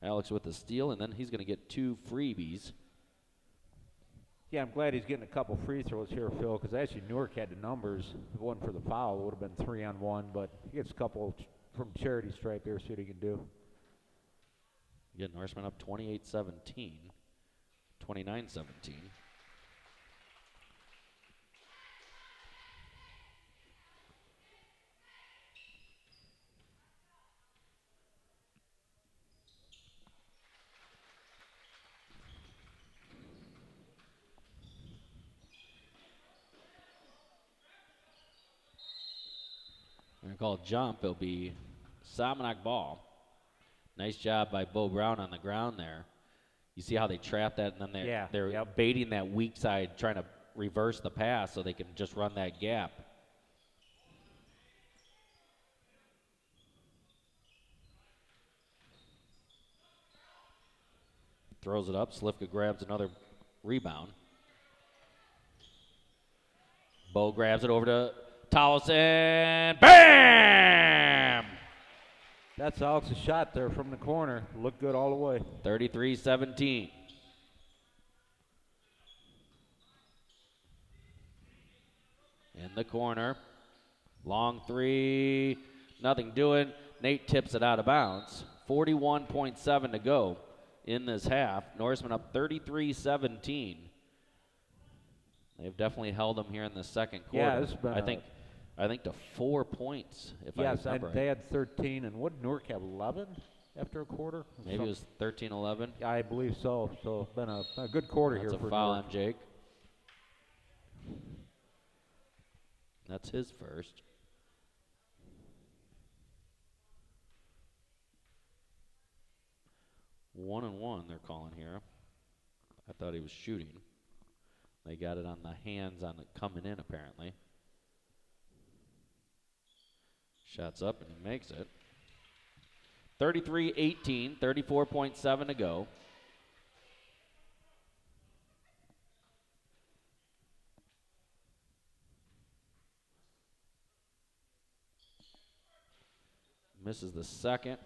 A: Alex with the steal, and then he's going to get 2 freebies.
B: Yeah, I'm glad he's getting a couple free throws here, Phil, because actually Newark had the numbers. If it wasn't for the foul, it would have been 3-on-1, but he gets a couple from charity stripe here, see what he can do.
A: Again, Norseman up 28-17, 29-17. We're going to call a jump. It'll be Somonauk ball. Nice job by Bo Brown on the ground there. You see how they trap that, and then they're baiting that weak side, trying to reverse the pass so they can just run that gap. Throws it up. Slivka grabs another rebound. Bo grabs it over to Tollison. Bam!
B: That's Alex's shot there from the corner. Looked good all the way.
A: 33-17. In the corner. Long 3. Nothing doing. Nate tips it out of bounds. 41.7 to go in this half. Norseman up 33-17. They've definitely held them here in the second quarter.
B: Yeah, it's been
A: I think to 4 points, if I remember right.
B: They had 13, and what, Newark have 11 after a quarter?
A: Maybe it was 13-11.
B: Yeah, I believe so. So it's been a good quarter here for
A: That's a foul
B: Newark.
A: on Jake. That's his first. One and one, they're calling here. I thought he was shooting. They got it on the hands on it coming in, apparently. Shots up, and he makes it. 33-18, 34.7 to go. Misses the second.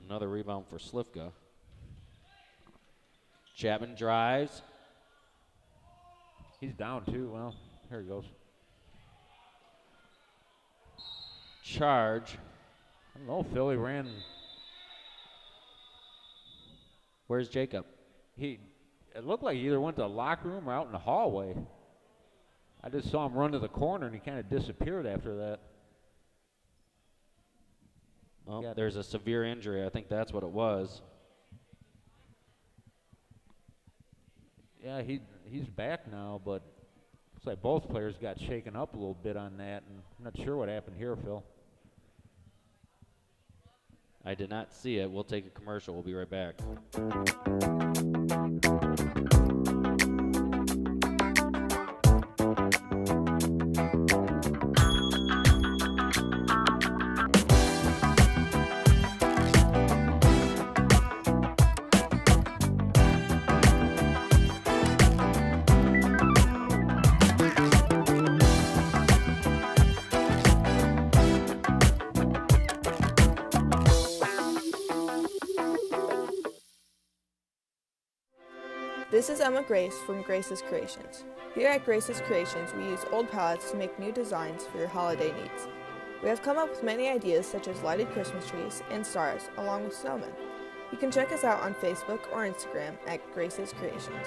A: Another rebound for Slivka. Chapman drives.
B: He's down, too. Well, here he goes.
A: Charge.
B: I don't know, Philly ran.
A: Where's Jacob?
B: It looked like he either went to the locker room or out in the hallway. I just saw him run to the corner, and he kind of disappeared after that.
A: Well, there's a severe injury. I think that's what it was.
B: Yeah, he's back now, but looks like both players got shaken up a little bit on that, and I'm not sure what happened here, Phil.
A: I did not see it. We'll take a commercial. We'll be right back.
C: This is Emma Grace from Grace's Creations. Here at Grace's Creations, we use old pallets to make new designs for your holiday needs. We have come up with many ideas such as lighted Christmas trees and stars, along with snowmen. You can check us out on Facebook or Instagram at Grace's Creations.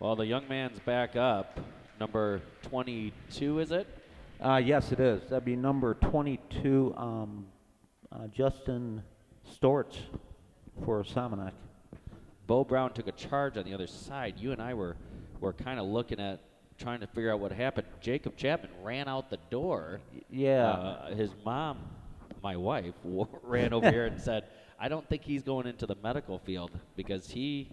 A: Well, the young man's back up. Number 22, is it?
B: Yes, it is. That'd be number 22, Justin Storch for Somonauk.
A: Bo Brown took a charge on the other side. You and I were kind of looking at trying to figure out what happened. Jacob Chapman ran out the door.
B: Yeah.
A: His mom, my wife, ran over here and said, I don't think he's going into the medical field because he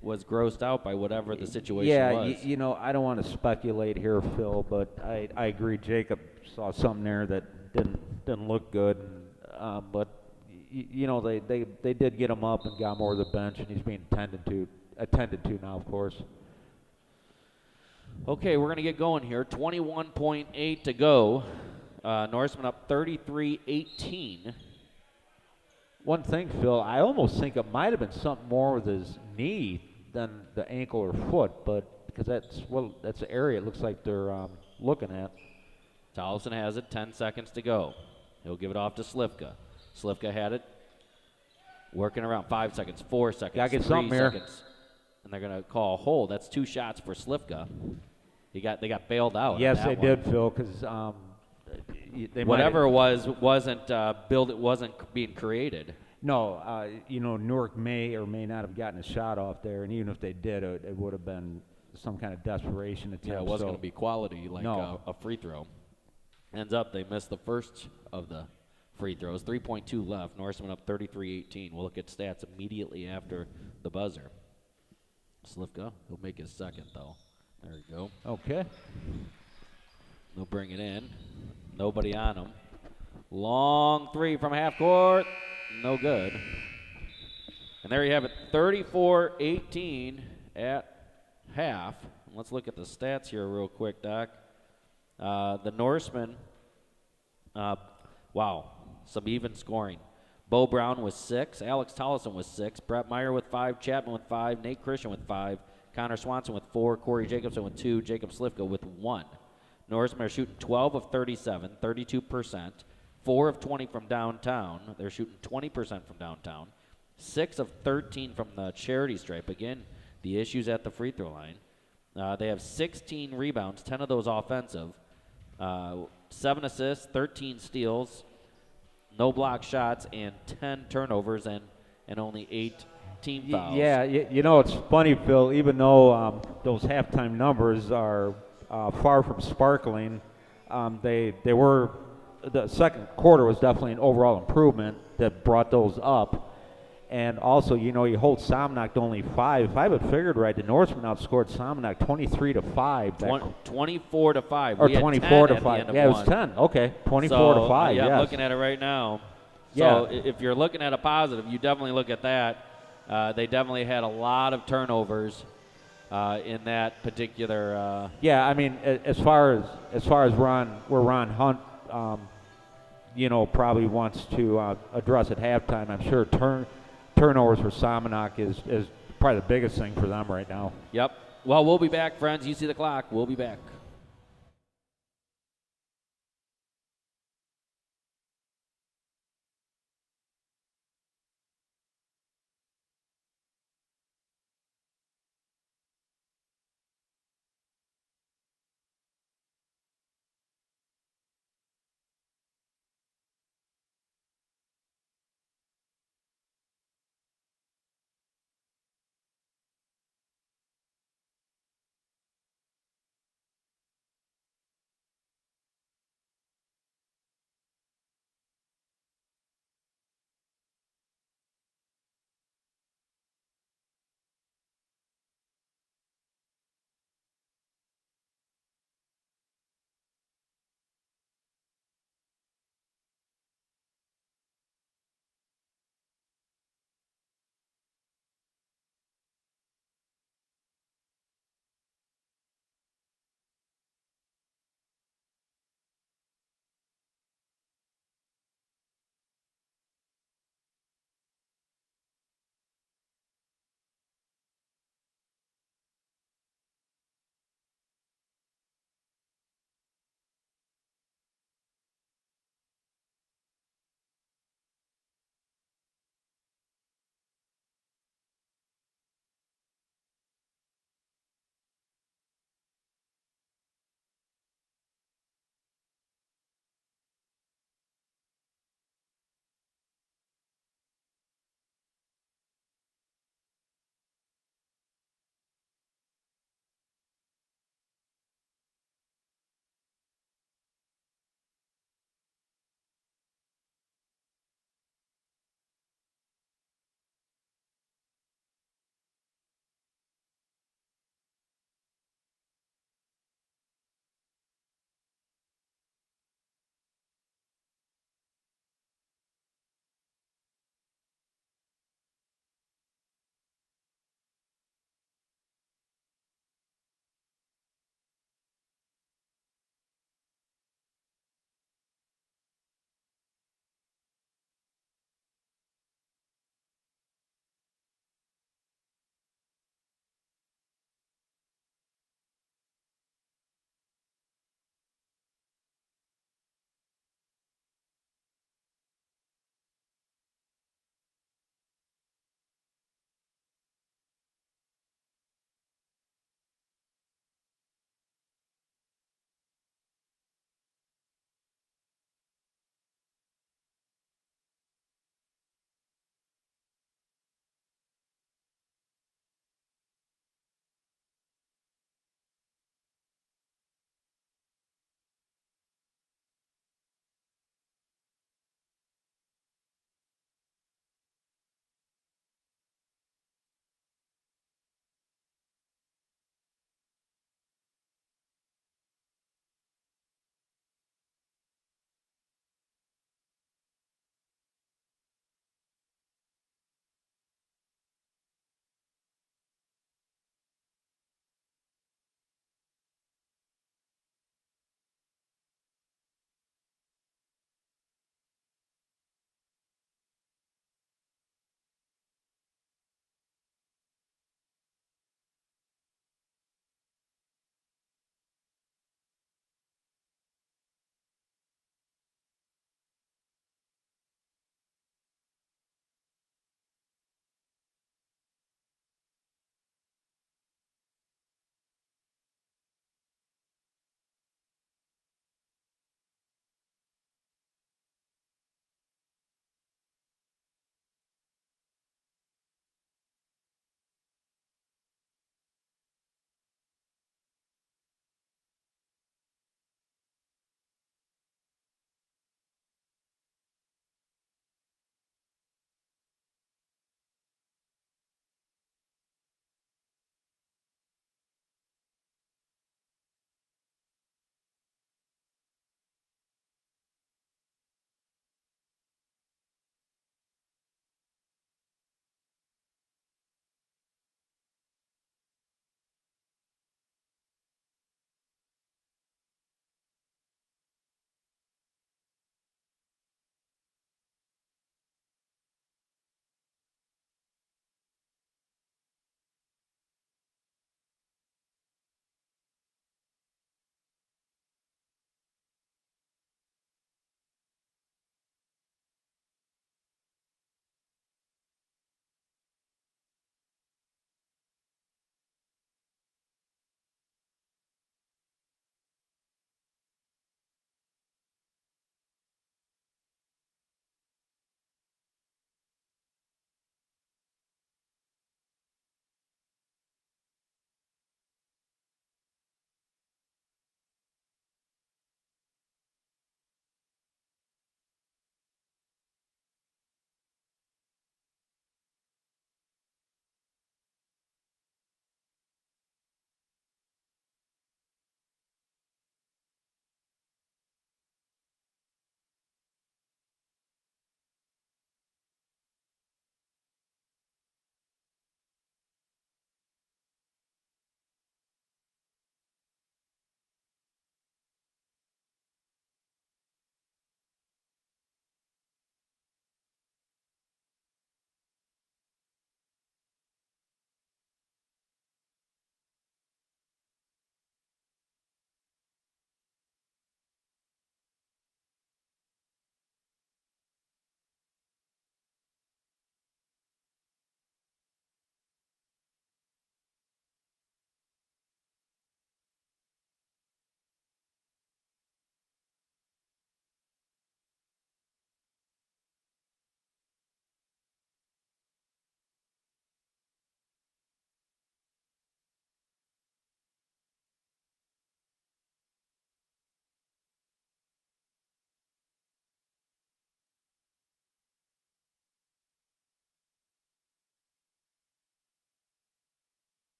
A: was grossed out by whatever the situation was.
B: Yeah, you know, I don't want to speculate here, Phil, but I agree. Jacob saw something there that didn't look good, but you know they did get him up and got him over the bench, and he's being attended to now, of course.
A: Okay, we're gonna get going here. 21.8 to go. Norseman up 33-18.
B: One thing, Phil, I almost think it might have been something more with his knee than the ankle or foot, but because that's the area it looks like they're looking at.
A: Tollefson has it, 10 seconds to go. He'll give it off to Slivka. Slivka had it, working around 5 seconds, 4 seconds,
B: Gotta get
A: 3
B: something here.
A: seconds. And they're going to call a hold. That's 2 shots for Slivka. They got bailed out.
B: Yes,
A: on that
B: they
A: one.
B: did, Phil, because they
A: Whatever it was wasn't being created.
B: No, you know, Newark may or may not have gotten a shot off there, and even if they did, it would have been some kind of desperation attempt.
A: Yeah, it wasn't going to be quality like
B: No.
A: a free throw. Ends up they missed the first of the free throws. 3.2 left. Norseman up 33-18. We'll look at stats immediately after the buzzer. Slivka, he'll make his second though. There we go.
B: Okay.
A: They'll bring it in. Nobody on him. Long three from half court. No good. And there you have it, 34-18 at half. Let's look at the stats here real quick, Doc. The Norsemen, wow, some even scoring. Bo Brown with 6, Alex Tollefson with 6, Brett Meyer with 5, Chapman with 5, Nate Christian with 5, Connor Swanson with 4, Corey Jacobson with 2, Jacob Slivka with 1. Norsemen are shooting 12 of 37, 32%, 4 of 20 from downtown. They're shooting 20% from downtown, 6 of 13 from the charity stripe. Again, the issues at the free throw line. They have 16 rebounds, 10 of those offensive, 7 assists, 13 steals, no block shots, and 10 turnovers, and only 8 team fouls.
B: Yeah, you know, it's funny, Phil, even though those halftime numbers are far from sparkling, they were, the second quarter was definitely an overall improvement. that brought those up. And also, you know, you hold Somonauk to only 5. If I have it figured right, the Norsemen outscored Somonauk 23-5.
A: 24 to 5.
B: Or
A: We had
B: 24
A: 10
B: to
A: at
B: 5.
A: the end of
B: Yeah, it was
A: one.
B: 10. Okay, 24
A: So,
B: to 5.
A: yeah,
B: yes.
A: I'm looking at it right now.
B: Yeah.
A: So if you're looking at a positive, you definitely look at that. They definitely had a lot of turnovers in that particular.
B: Yeah, I mean, as far as Ron Hunt, you know, probably wants to address at halftime. I'm sure turnovers for Somonauk is probably the biggest thing for them right now.
A: Yep. Well, we'll be back, friends. You see the clock. We'll be back.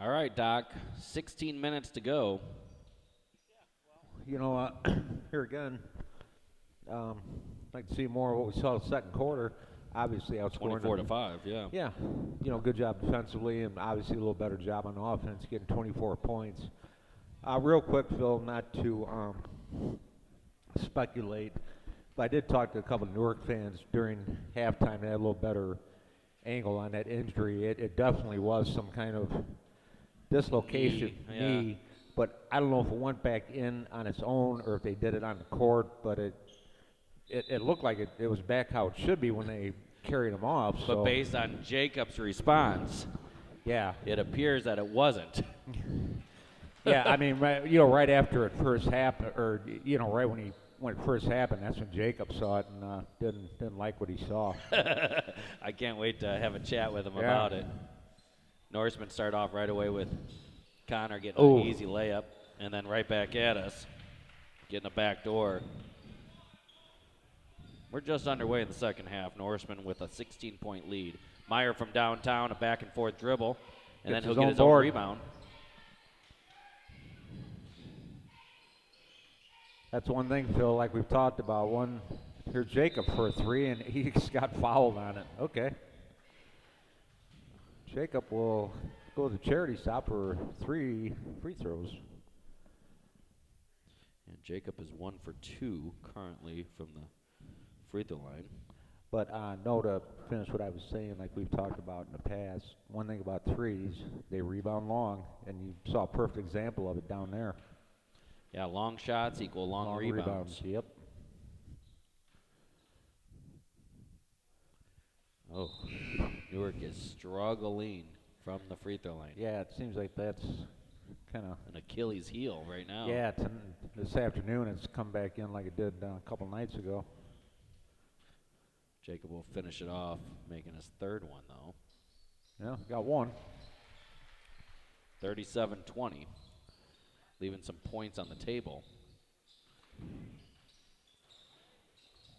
A: All right, Doc. 16 minutes to go.
B: You know, here again, I'd like to see more of what we saw the second quarter. Obviously, outscoring
A: 24-5, yeah.
B: Yeah, you know, good job defensively, and obviously a little better job on offense, getting 24 points. Real quick, Phil, not to speculate, but I did talk to a couple of Newark fans during halftime. They had a little better angle on that injury. It definitely was some kind of dislocation knee, but I don't know if it went back in on its own or if they did it on the court, but it looked like it was back how it should be when they carried him off.
A: But
B: so.
A: based on Jacob's response,
B: Yeah.
A: it appears that it wasn't.
B: Yeah, I mean, right after it first happened, or, right when it first happened, that's when Jacob saw it and didn't like what he saw.
A: I can't wait to have a chat with him
B: Yeah.
A: about it. Norsemen start off right away with Connor getting
B: Ooh.
A: an easy layup, and then right back at us, getting a back door. We're just underway in the second half. Norseman with a 16-point lead. Meyer from downtown, a back-and-forth dribble, and then he'll get his own rebound.
B: That's one thing, Phil, like we've talked about. Here's Jacob for a three, and he got fouled on it. Okay. Jacob will go to the charity stop for 3 free throws.
A: And Jacob is 1 for 2 currently from the free throw line.
B: But no, to finish what I was saying, like we've talked about in the past, one thing about threes, they rebound long, and you saw a perfect example of it down there.
A: Yeah, long shots equal long rebounds.
B: Yep.
A: Oh, Newark is struggling from the free throw line.
B: Yeah, it seems like that's kind of
A: An Achilles heel right now.
B: Yeah, this afternoon it's come back in like it did a couple nights ago.
A: Jacob will finish it off, making his third one, though.
B: Yeah, got one.
A: 37-20, leaving some points on the table.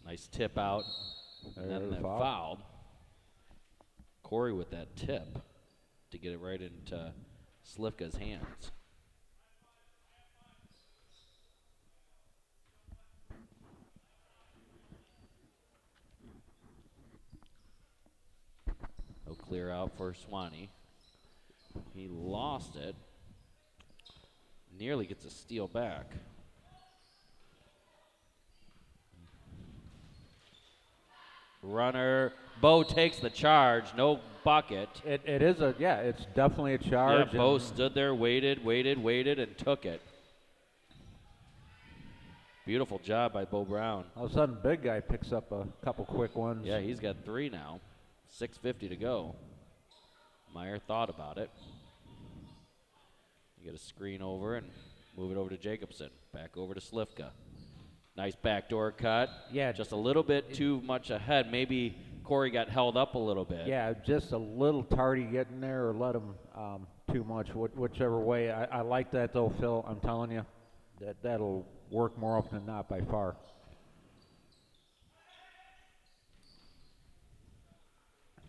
A: Nice tip out, and then that foul. Corey with that tip to get it right into Slivka's hands. He'll clear out for Swanee. He lost it. Nearly gets a steal back. Runner. Bo takes the charge. No bucket.
B: It is it's definitely a charge.
A: Yeah, Bo stood there, waited, and took it. Beautiful job by Bo Brown.
B: All of a sudden, big guy picks up a couple quick ones.
A: Yeah, he's got 3 now. 6:50 to go. Meyer thought about it. You get a screen over and move it over to Jacobson. Back over to Slivka. Nice backdoor cut.
B: Yeah.
A: Just a little bit too much ahead. Maybe Corey got held up a little bit.
B: Yeah, just a little tardy getting there or let him too much, whichever way. I like that, though, Phil. I'm telling you, that'll work more often than not by far.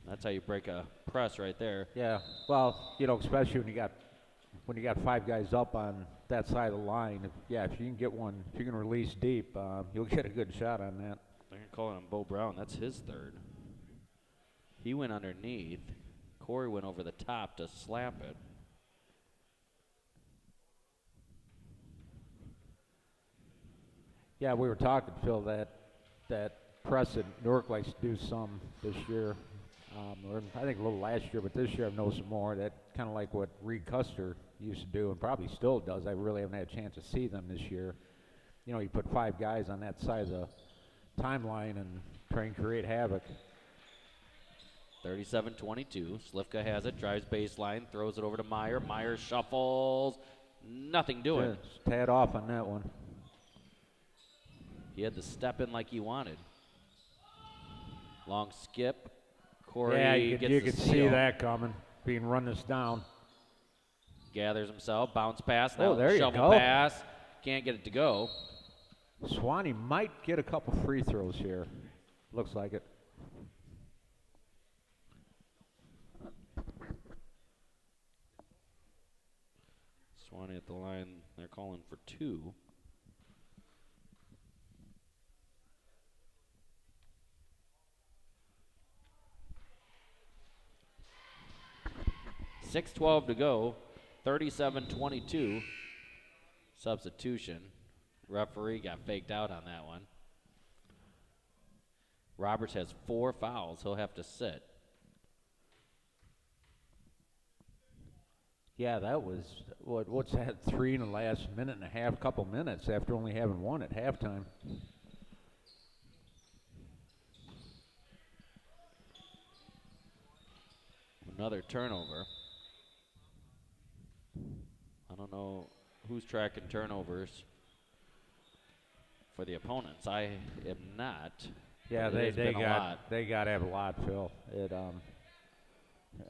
A: That's how you break a press right there.
B: Yeah, well, especially when you got 5 guys up on that side of the line. If you can get one, if you can release deep, you'll get a good shot on that.
A: They're calling him Bo Brown. That's his third. He went underneath. Corey went over the top to slap it.
B: Yeah, we were talking, Phil, that press that Newark likes to do some this year. Or I think a little last year, but this year I've noticed some more. That kind of like what Reed Custer used to do and probably still does. I really haven't had a chance to see them this year. You put 5 guys on that side of the timeline and try and create havoc.
A: 37-22. Slivka has it, drives baseline, throws it over to Meyer. Meyer shuffles. Nothing doing.
B: Just tad off on that one.
A: He had to step in like he wanted. Long skip. Corey
B: Yeah, you
A: gets
B: could
A: the
B: see
A: steal.
B: that coming, being run this down.
A: Gathers himself, bounce pass now.
B: Oh, there you
A: shovel
B: go.
A: pass. Can't get it to go.
B: Swanee might get a couple free throws here. Looks like it.
A: Swanee at the line. They're calling for 2. .6:12 to go. 37-22. Substitution. Referee got faked out on that one. Roberts has 4 fouls. He'll have to sit.
B: Yeah, that was, what's that, 3 in the last minute and a half, couple minutes after only having 1 at halftime.
A: Another turnover. I don't know who's tracking turnovers for the opponents. I am not.
B: Yeah,
A: they
B: got to have a lot, Phil.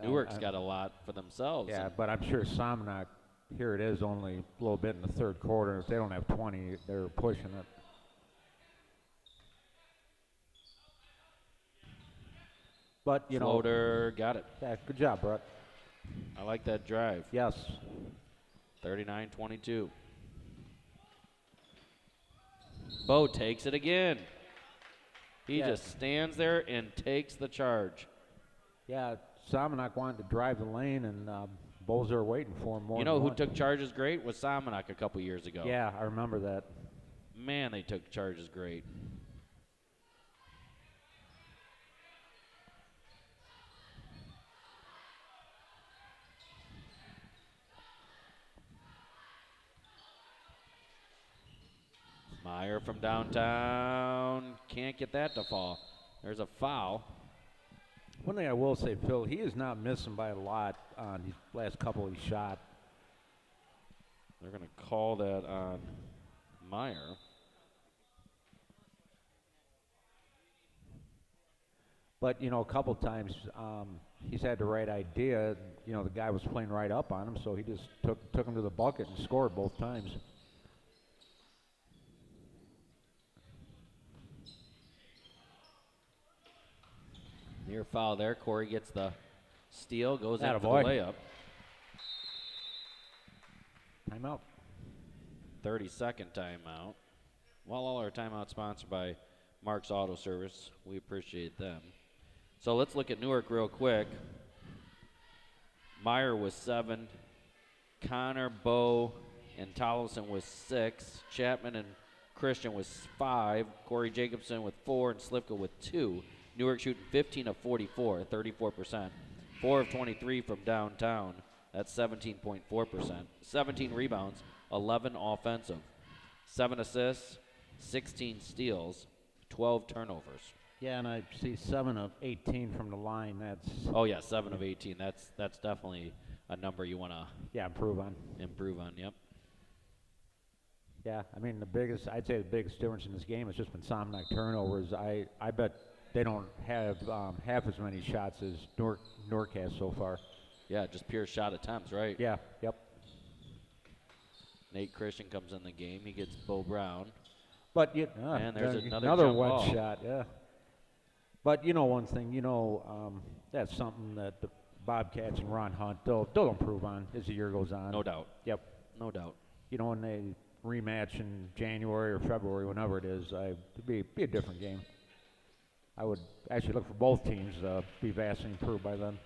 A: Newark's got a lot for themselves.
B: Yeah, but I'm sure Somonauk, here it is, only a little bit in the third quarter. If they don't have 20, they're pushing it. But, you
A: Floater, got it.
B: Yeah, good job, Brett.
A: I like that drive.
B: Yes.
A: 39-22. Bo takes it again. He just stands there and takes the charge.
B: Yeah, Somonauk wanted to drive the lane, and Bo's there waiting for him more.
A: You know who took charges great was Somonauk a couple years ago.
B: Yeah, I remember that.
A: Man, they took charges great. Meyer from downtown. Can't get that to fall. There's a foul.
B: One thing I will say, Phil, he is not missing by a lot on these last couple he shot.
A: They're going to call that on Meyer.
B: But, you know, a couple times he's had the right idea. You know, the guy was playing right up on him, so he just took him to the bucket and scored both times.
A: Near foul there. Corey gets the steal, goes in for the
B: Attaboy.
A: layup.
B: Timeout.
A: 30-second timeout. Well, all our timeouts sponsored by Mark's Auto Service. We appreciate them. So let's look at Newark real quick. Meyer was 7. Connor, Bo, and Tollefson was 6. Chapman and Christian was 5. Corey Jacobson with 4 and Slivka with 2. Newark shooting 15 of 44, 34%. 4 of 23 from downtown. That's 17.4%. 17 rebounds, 11 offensive. 7 assists, 16 steals, 12 turnovers.
B: Yeah, and I see 7 of 18 from the line. That's
A: Oh yeah, 7 of 18. That's definitely a number you want to
B: improve on.
A: improve on. Yep.
B: Yeah, I mean I'd say the biggest difference in this game has just been Somonauk turnovers. I bet they don't have half as many shots as Newark has so far.
A: Yeah, just pure shot attempts, right?
B: Yeah, yep.
A: Nate Christian comes in the game. He gets Bo Brown.
B: But
A: and there's another jump
B: wet
A: ball.
B: shot, yeah. But you know one thing, that's something that the Bobcats and Ron Hunt, they'll improve on as the year goes on.
A: No doubt.
B: Yep.
A: No doubt.
B: You know, when they rematch in January or February, whenever it is, it'd be a different game. I would actually look for both teams to be vastly improved by then.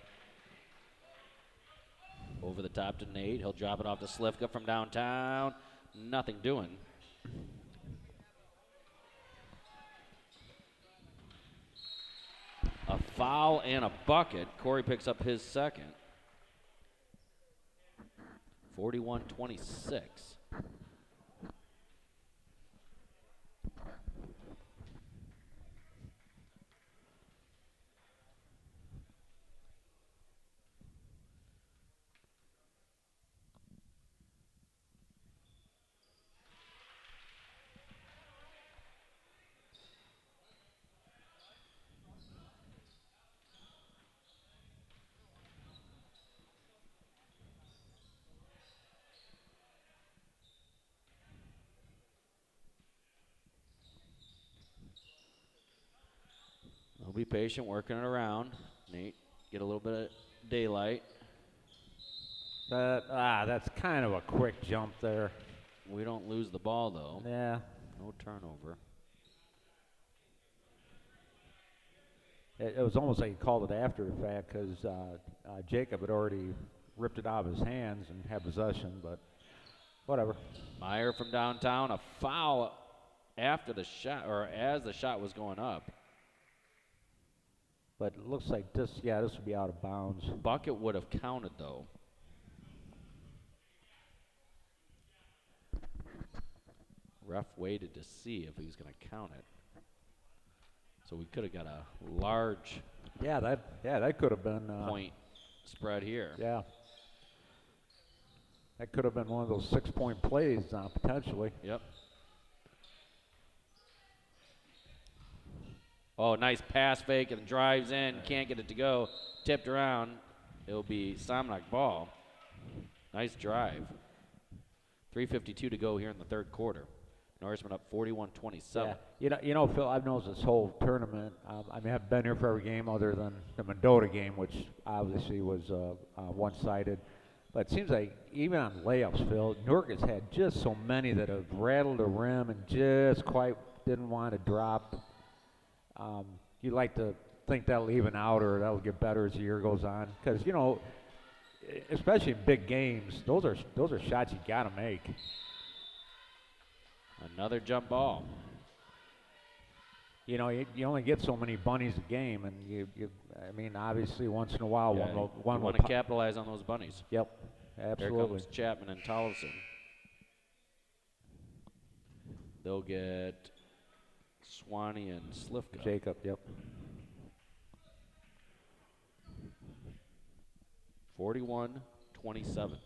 A: Over the top to Nate. He'll drop it off to Slivka from downtown. Nothing doing. A foul and a bucket. Corey picks up his second. 41-26. They'll be patient, working it around. Nate, get a little bit of daylight.
B: That's kind of a quick jump there.
A: We don't lose the ball, though.
B: Yeah.
A: No turnover.
B: It was almost like he called it after the fact because Jacob had already ripped it out of his hands and had possession, but whatever.
A: Meyer from downtown, a foul after the shot, or as the shot was going up.
B: But it looks like this would be out of bounds.
A: Bucket would have counted, though. Ref waited to see if he was going to count it. So we could have got a large
B: that could have been
A: point spread here.
B: Yeah. That could have been one of those 6-point plays potentially.
A: Yep. Oh, nice pass fake and drives in. Can't get it to go. Tipped around. It'll be Somonauk ball. Nice drive. 3:52 to go here in the third quarter. Norseman up 41-27.
B: Yeah. You know, Phil, I've noticed this whole tournament. I mean, I've been here for every game other than the Mendota game, which obviously was one-sided. But it seems like even on layups, Phil, Newark has had just so many that have rattled the rim and just quite didn't want to drop. You like to think that'll even out or that'll get better as the year goes on, because you know, especially in big games, those are shots you got to make.
A: Another jump ball.
B: You know, you only get so many bunnies a game, and I mean, obviously, once in a while, one
A: want to capitalize on those bunnies.
B: Yep, absolutely.
A: Here comes Chapman and Tollefson. They'll get Swanee and Slifka.
B: Jacob, yep.
A: 41-27.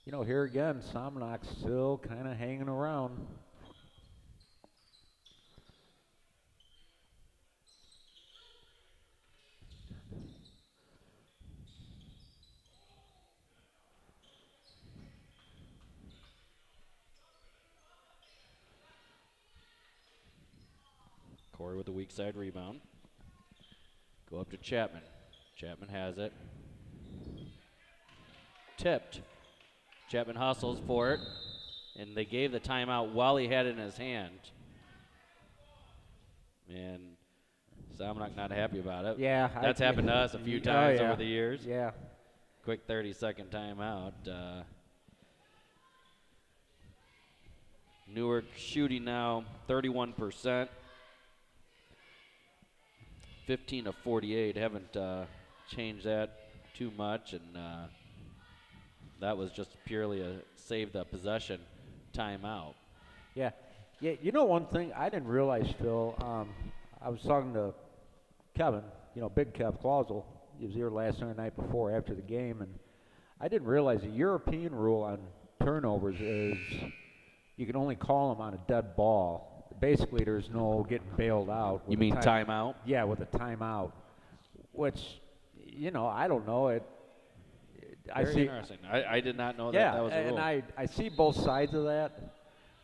B: You know, here again, Somonauk's still kind of hanging around.
A: Corey with the weak side rebound. Go up to Chapman. Chapman has it. Tipped. Chapman hustles for it, and they gave the timeout while he had it in his hand. And Somonauk not happy about it.
B: Yeah.
A: That's happened to us a few times over the years.
B: Yeah.
A: Quick 30-second timeout. Newark shooting now 31%. 15 of 48. Haven't changed that too much, and that was just purely a save the possession timeout.
B: Yeah. You know, one thing I didn't realize, Phil, I was talking to Kevin, you know, Big Kev Clausel. He was here last night before, after the game, and I didn't realize the European rule on turnovers is you can only call them on a dead ball. Basically, there's no getting bailed out.
A: You mean timeout?
B: Yeah, with a timeout, which, you know, I don't know.
A: Very interesting. I did not know that was a rule.
B: And I see both sides of that,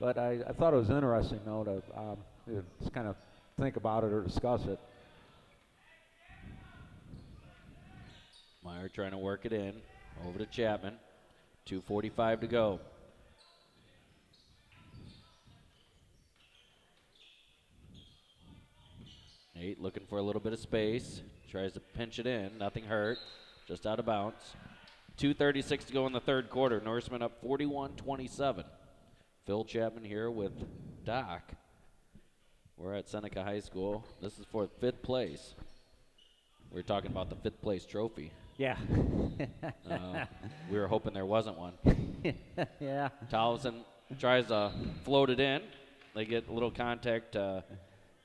B: but I thought it was interesting, though, to just kind of think about it or discuss it.
A: Meyer trying to work it in. Over to Chapman. 2:45 to go. Nate looking for a little bit of space. Tries to pinch it in. Nothing hurt. Just out of bounds. 2:36 to go in the third quarter. Norseman up 41-27. Phil Chapman here with Doc. We're at Seneca High School. This is for fifth place. We're talking about the fifth place trophy.
B: Yeah.
A: We were hoping there wasn't one.
B: Yeah.
A: Tollefson tries to float it in. They get a little contact,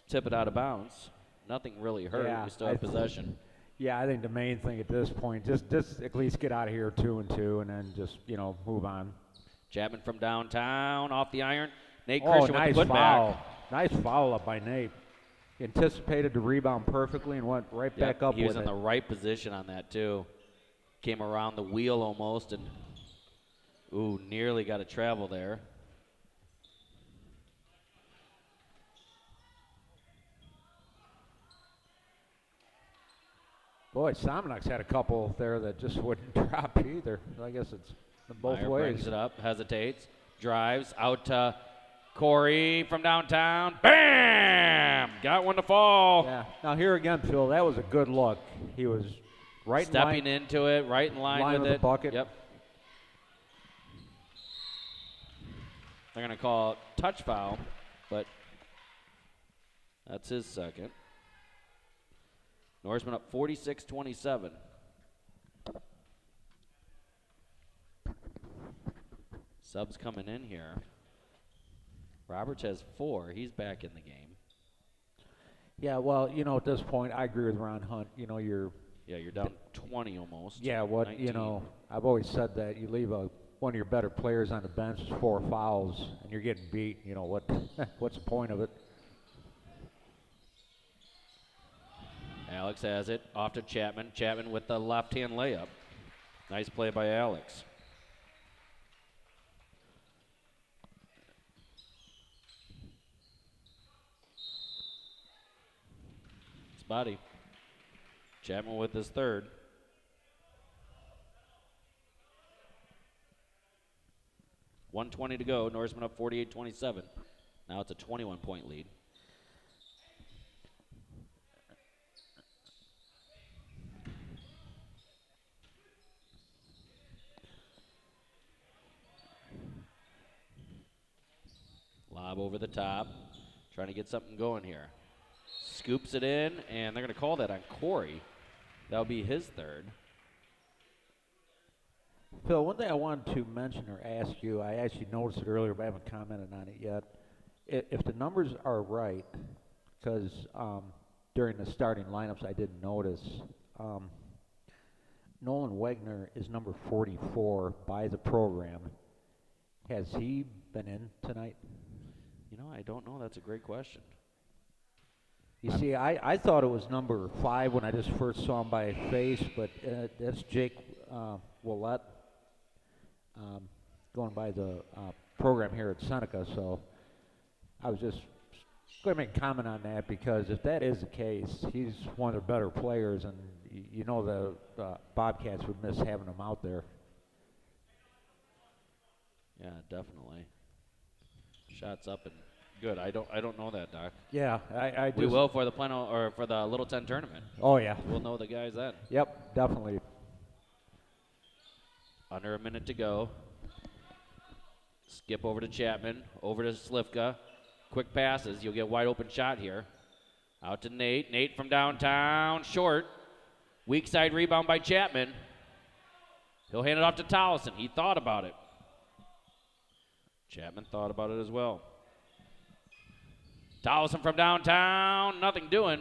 A: tip it out of bounds. Nothing really hurt.
B: Yeah,
A: We still have possession.
B: Yeah, I think the main thing at this point, just at least get out of here 2-2, and then just, you know, move on.
A: Chapman from downtown, off the iron. Nate Christian
B: nice
A: with the
B: foul.
A: putback.
B: Nice foul up by Nate. He anticipated the rebound perfectly and went right back up with it.
A: He was in the right position on that, too. Came around the wheel almost, and, nearly got a travel there.
B: Boy, Somonauk's had a couple there that just wouldn't drop either. I guess it's both
A: Meyer
B: ways.
A: brings it up, hesitates, drives out to Corey from downtown. Bam! Got one to fall.
B: Yeah. Now here again, Phil, that was a good look. He was right
A: Stepping
B: in line,
A: into it, right in line with
B: the
A: it.
B: bucket.
A: Yep. They're going to call it touch foul, but that's his second. Norseman up 46-27. Subs coming in here. Roberts has 4. He's back in the game.
B: Yeah, well, at this point, I agree with Ron Hunt. You're
A: down 20 almost.
B: Yeah,
A: 19.
B: I've always said that you leave one of your better players on the bench with 4 fouls, and you're getting beat. What's the point of it?
A: Alex has it off to Chapman. Chapman with the left-hand layup. Nice play by Alex. It's body. Chapman with his third. .120 to go. Norseman up 48-27. Now it's a 21-point lead. Lob over the top. Trying to get something going here. Scoops it in, and they're going to call that on Corey. That'll be his third.
B: Phil, one thing I wanted to mention or ask you, I actually noticed it earlier, but I haven't commented on it yet. If the numbers are right, because during the starting lineups I didn't notice, Nolan Wegner is number 44 by the program. Has he been in tonight?
A: I don't know. That's a great question.
B: You see, I thought it was number 5 when I just first saw him by face, but that's Jake Willett going by the program here at Seneca. So I was just going to make a comment on that, because if that is the case, he's one of the better players, and the Bobcats would miss having him out there.
A: Yeah, definitely. Shots up and good. I don't know that, Doc.
B: Yeah, I just...
A: We will for the Plano or for the Little 10 tournament.
B: Oh, yeah.
A: We'll know the guys then.
B: Yep, definitely.
A: Under a minute to go. Skip over to Chapman, over to Slivka. Quick passes. You'll get wide open shot here. Out to Nate. Nate from downtown, short. Weak side rebound by Chapman. He'll hand it off to Towson. He thought about it. Chapman thought about it as well. Towson from downtown, nothing doing.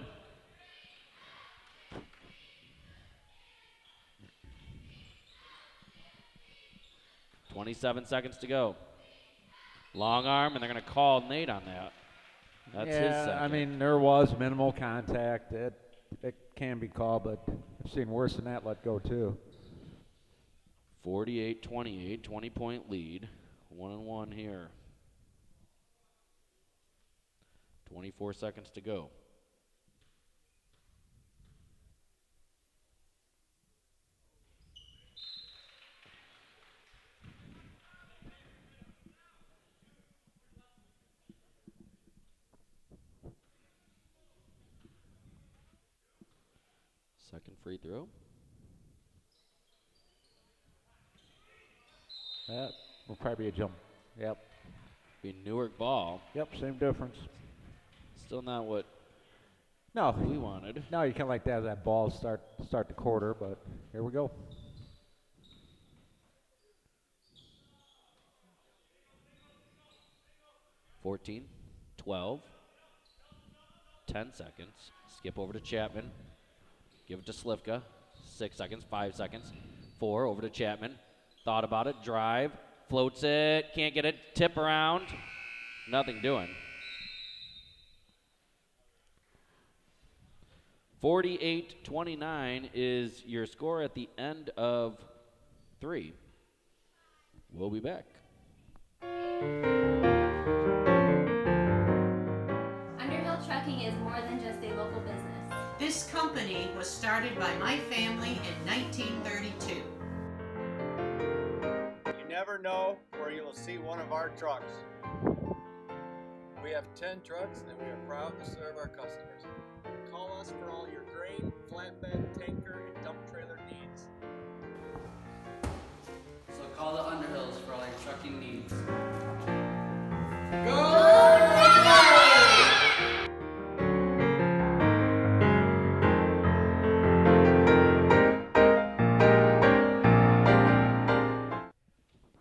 A: .27 seconds to go. Long arm, and they're going to call Nate on that. That's his second.
B: I mean, there was minimal contact. It can be called, but I've seen worse than that let go too.
A: 48-28, 20-point lead. 1-1 here. 24 seconds to go. Second free throw.
B: That will probably be a jump. Yep.
A: Be Newark ball.
B: Yep, same difference.
A: Still not what
B: No,
A: we wanted.
B: No, you kind of like to have that ball start the quarter, but here we go.
A: $14, 12, 10 seconds. Skip over to Chapman. Give it to Slivka. 6 seconds, 5 seconds. 4 over to Chapman. Thought about it. Drive. Floats it. Can't get it. Tip around. Nothing doing. 48-29 is your score at the end of 3. We'll be back.
G: Underhill Trucking is more than just a local business.
H: This
G: This company was started by my family in 1932.
H: You never know where you will see one of our trucks. We have 10 trucks and we are proud to serve our customers. Call us for all your grain, flatbed, tanker, and dump trailer needs.
I: So call the Underhills for all your trucking needs.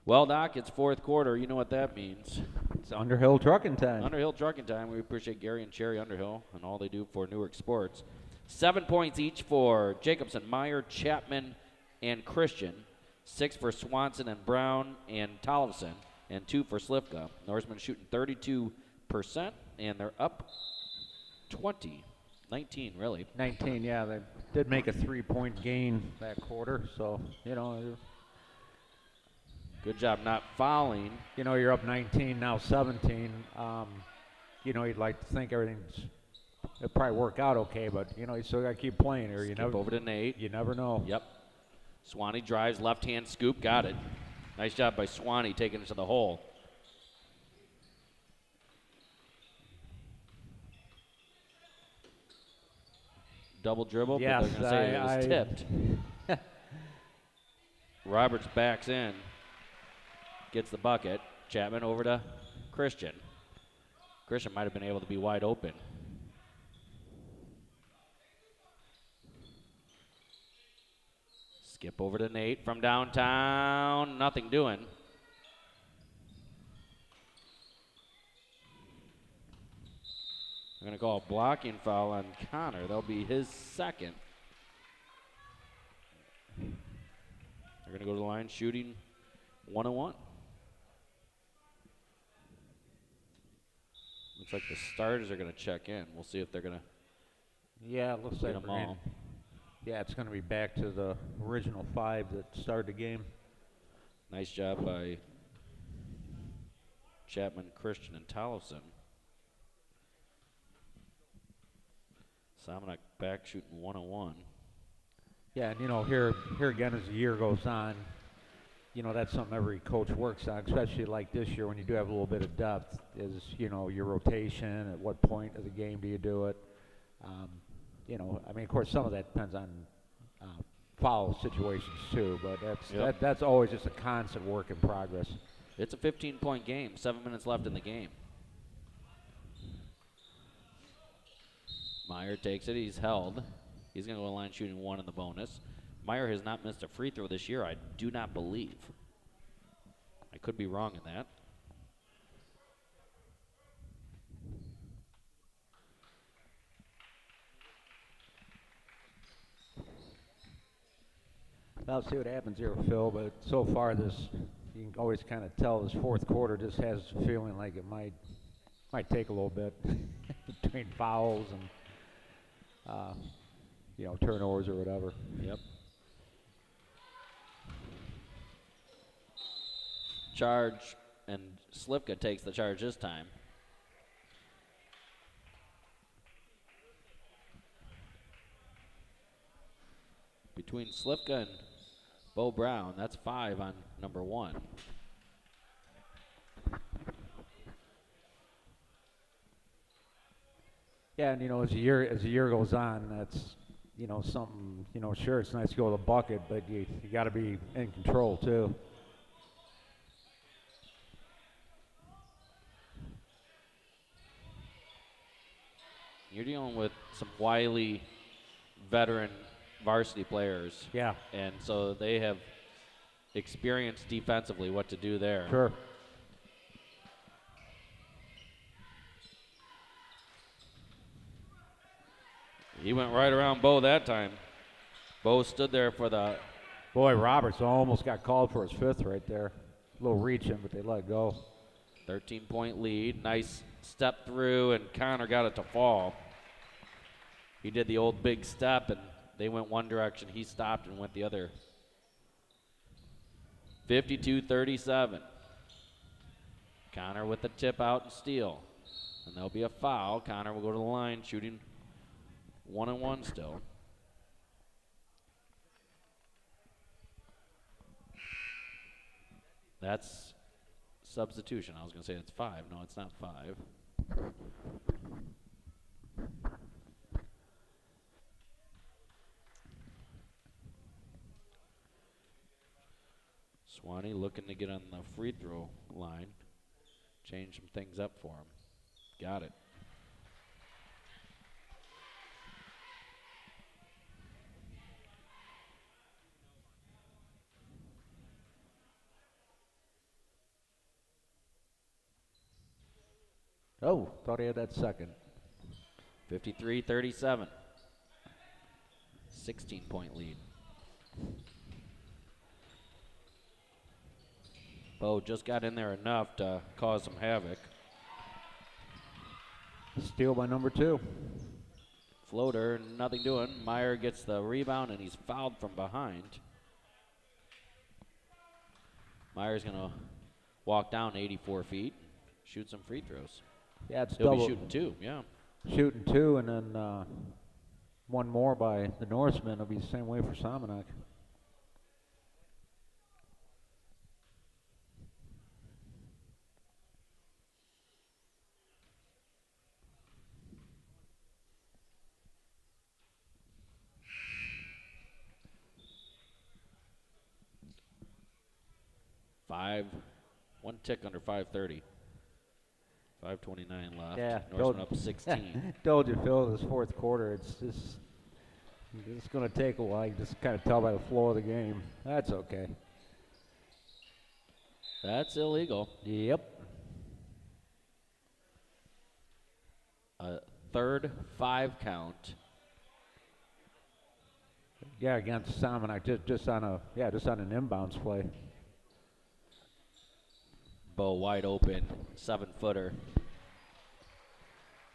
A: Well, Doc, it's fourth quarter. You know what that means.
B: It's Underhill trucking time.
A: Underhill trucking time. We appreciate Gary and Sherry Underhill and all they do for Newark sports. 7 points each for Jacobson, Meyer, Chapman, and Christian. 6 for Swanson and Brown and Tollefson, and 2 for Slivka. Norseman shooting 32%, and they're up 19 really.
B: 19, yeah. They did make a 3-point gain that quarter, so, you know,
A: good job not fouling.
B: you know, you're up 19, now 17. You know, you'd like to think it'll probably work out okay, but, you know, you still got to keep playing here.
A: Skip over to Nate.
B: You never know.
A: Yep. Swanee drives, left-hand scoop, got it. Nice job by Swanee taking it to the hole. Double dribble,
B: Yes,
A: but they're going to say it was tipped. Roberts backs in, gets the bucket. Chapman over to Christian. Christian might have been able to be wide open. Skip over to Nate from downtown. Nothing doing. They're going to call a blocking foul on Connor. That'll be his second. They're going to go to the line shooting 1-on-1. Looks like the starters are going to check in. We'll see if they're going to
B: Yeah, it looks
A: get
B: like
A: them all.
B: Yeah, it's going to be back to the original 5 that started the game.
A: Nice job by Chapman, Christian, and Tollefson. Somonauk back shooting 1-on-1.
B: Yeah, and you know, here again as the year goes on, you know, that's something every coach works on, especially like this year when you do have a little bit of depth, is, you know, your rotation, at what point of the game do you do it. You know, I mean, of course, some of that depends on foul situations too, but that's always just a constant work in progress.
A: It's a 15-point game, 7 minutes left in the game. Meyer takes it, he's held. He's going to go to the line shooting 1 in the bonus. Meyer has not missed a free throw this year, I do not believe. I could be wrong in that.
B: I'll see what happens here, Phil, but so far you can always kind of tell this fourth quarter just has a feeling like it might take a little bit between fouls and, you know, turnovers or whatever.
A: Yep. Charge, and Slivka takes the charge this time. Between Slivka and Bo Brown, that's 5 on number 1.
B: Yeah, and you know, as the year goes on, that's, you know, something, you know, sure, it's nice to go to the bucket, but you got to be in control too.
A: You're dealing with some wily veteran varsity players.
B: Yeah.
A: And so they have experienced defensively what to do there.
B: Sure.
A: He went right around Bo that time. Bo stood there for the...
B: Boy, Roberts almost got called for his 5th right there. A little reaching, but they let go.
A: 13-point lead. Nice step through, and Connor got it to fall. He did the old big step, and they went one direction. He stopped and went the other. 52-37. Connor with the tip out and steal. And there'll be a foul. Connor will go to the line shooting 1-1 still. That's substitution. I was going to say it's 5. No, it's not 5. Swanee looking to get on the free throw line. Change some things up for him. Got it.
B: Oh, thought he had that second.
A: 53-37. 16-point lead. Bo just got in there enough to cause some havoc.
B: Steal by number 2.
A: Floater, nothing doing. Meyer gets the rebound, and he's fouled from behind. Meyer's going to walk down 84 feet, shoot some free throws.
B: Yeah, it's
A: He'll
B: double.
A: be shooting 2, yeah.
B: Shooting 2, and then one more by the Norsemen. It'll be the same way for Somonauk.
A: One tick under 5:30. 5:29 left.
B: Yeah,
A: Norseman up 16.
B: Told you, Phil, this fourth quarter, it's going to take a while. You just kind of tell by the flow of the game. That's okay.
A: That's illegal.
B: Yep.
A: A third 5 count.
B: Yeah, against Somonauk, just on an inbounds play.
A: Bo wide open, 7-footer.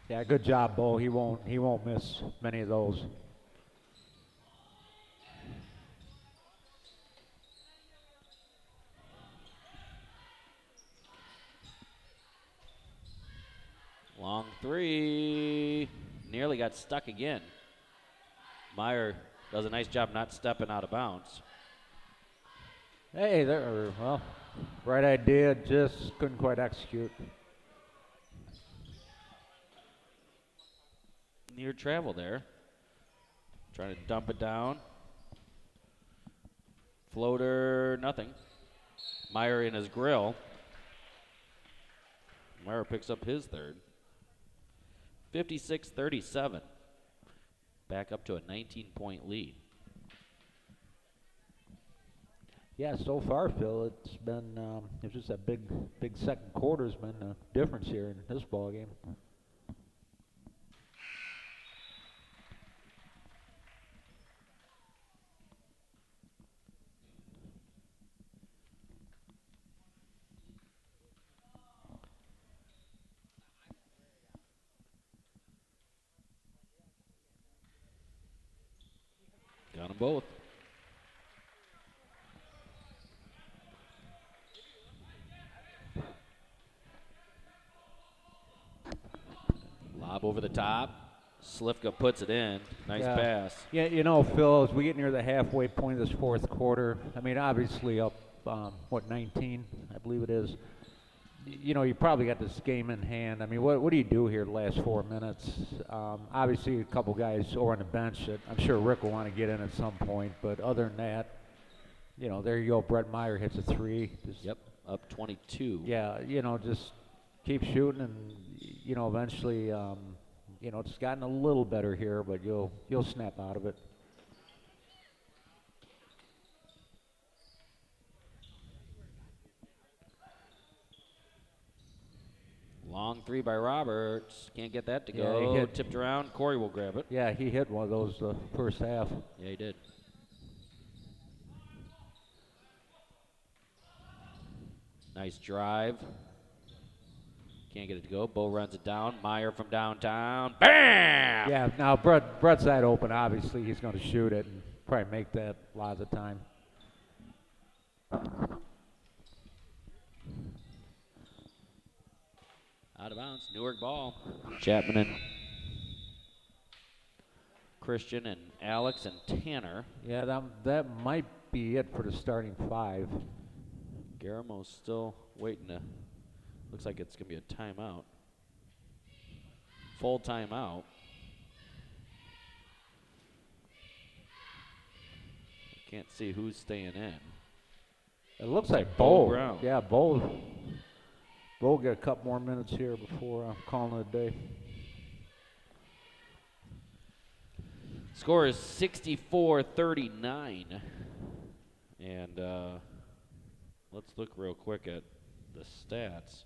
B: Yeah, good job, Bo. He won't miss many of those.
A: Long 3. Nearly got stuck again. Meyer does a nice job not stepping out of bounds.
B: Hey, well, right idea, just couldn't quite execute.
A: Near travel there. Trying to dump it down. Floater, nothing. Meyer in his grill. Meyer picks up his third. 56-37. Back up to a 19-point lead.
B: Yeah, so far, Phil, it's just that big second quarter's been a difference here in this ball game.
A: Got them both. Lob over the top. Slifka puts it in. Nice pass.
B: Yeah, you know, Phil, as we get near the halfway point of this fourth quarter, I mean, obviously up, 19, I believe it is. You know, you probably got this game in hand. I mean, what do you do here the last 4 minutes? Obviously, a couple guys over on the bench that I'm sure Rick will want to get in at some point. But other than that, you know, there you go. Brett Meyer hits a 3.
A: Yep, up 22.
B: Yeah, you know, just keep shooting, and you know, eventually, you know, it's gotten a little better here, but you'll snap out of it.
A: Long 3 by Roberts. Can't get that to
B: Yeah,
A: go.
B: he hit.
A: Tipped around. Corey will grab it.
B: Yeah, he hit one of those the first half.
A: Yeah, he did. Nice drive. Can't get it to go. Bo runs it down. Meyer from downtown. Bam!
B: Yeah, now Brett's that open. Obviously, he's going to shoot it and probably make that a lot of the time.
A: Out of bounds. Newark ball. Chapman Christian and Alex and Tanner.
B: Yeah, that might be it for the starting 5.
A: Garamo's still waiting to. Looks like it's going to be a timeout. Full timeout. Can't see who's staying in.
B: It looks like
A: Bo
B: Bo.
A: Brown.
B: Yeah, Bo. Bo get a couple more minutes here before calling it a day.
A: Score is 64-39. And let's look real quick at the stats.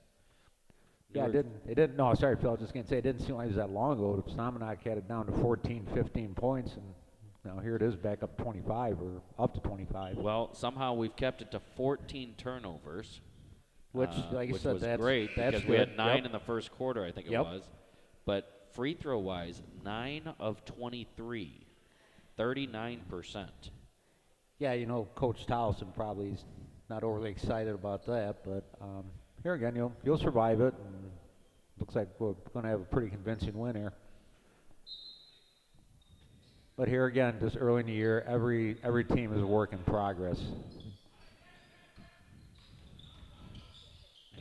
B: Yeah, it didn't, no, sorry, Phil, I was just going to say, it didn't seem like it was that long ago. Somonauk had it down to 14, 15 points, and now here it is back up 25 or up to 25.
A: Well, somehow we've kept it to 14 turnovers.
B: Which, like you
A: which
B: said,
A: was
B: that's
A: great
B: that's
A: because
B: good.
A: we had 9
B: Yep.
A: in the first quarter, I think it
B: Yep.
A: was. But free throw wise, 9 of 23, 39%.
B: Yeah, you know, Coach Towson probably is not overly excited about that, but here again, you'll survive it, and looks like we're going to have a pretty convincing win here. But here again, just early in the year, every team is a work in progress.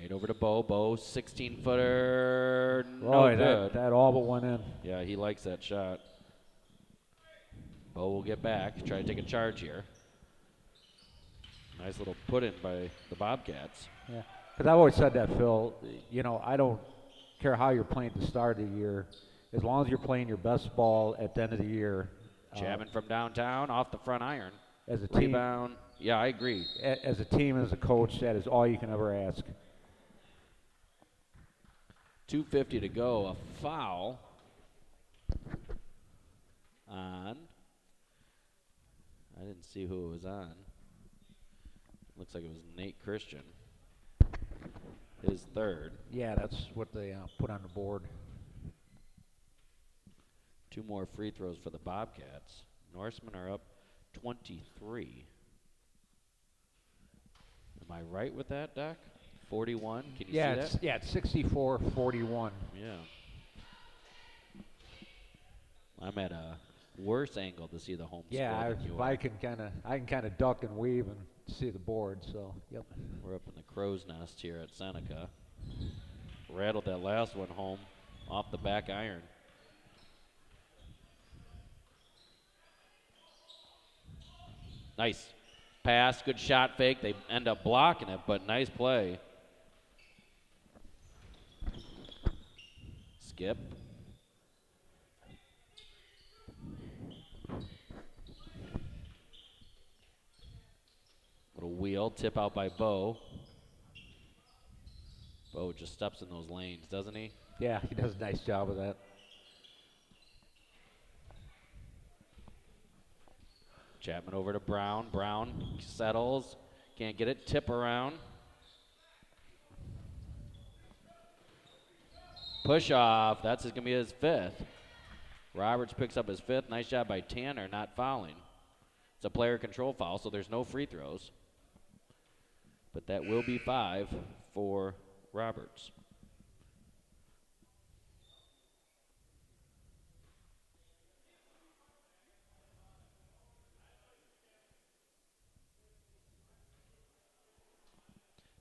A: 8 over to Bo. Bo, 16-footer, no
B: Boy,
A: good.
B: that all but went in.
A: Yeah, he likes that shot. Bo will get back, try to take a charge here. Nice little put-in by the Bobcats.
B: Yeah, because I've always said that, Phil. You know, I don't care how you're playing at the start of the year, as long as you're playing your best ball at the end of the year.
A: Chapman from downtown, off the front iron.
B: As a team,
A: Rebound. Yeah, I agree.
B: as a team, as a coach, that is all you can ever ask.
A: 2:50 to go. A foul on. I didn't see who it was on. Looks like it was Nate Christian. His third.
B: Yeah, that's what they put on the board.
A: 2 more free throws for the Bobcats. Norsemen are up 23. Am I right with that, Doc? 41. Can you see that?
B: Yeah, it's 64-41.
A: Yeah. I'm at a worse angle to see the home
B: Yeah,
A: score than you
B: I
A: are.
B: can kind of duck and weave and see the board. So, yep.
A: We're up in the crow's nest here at Seneca. Rattled that last one home off the back iron. Nice pass, good shot fake. They end up blocking it, but nice play. Skip. Little wheel, tip out by Bo. Bo just steps in those lanes, doesn't he?
B: Yeah, he does a nice job of that.
A: Chapman over to Brown. Brown settles. Can't get it. Tip around. Push off. That's going to be his 5th. Roberts picks up his 5th. Nice job by Tanner not fouling. It's a player control foul, so there's no free throws. But that will be 5 for Roberts.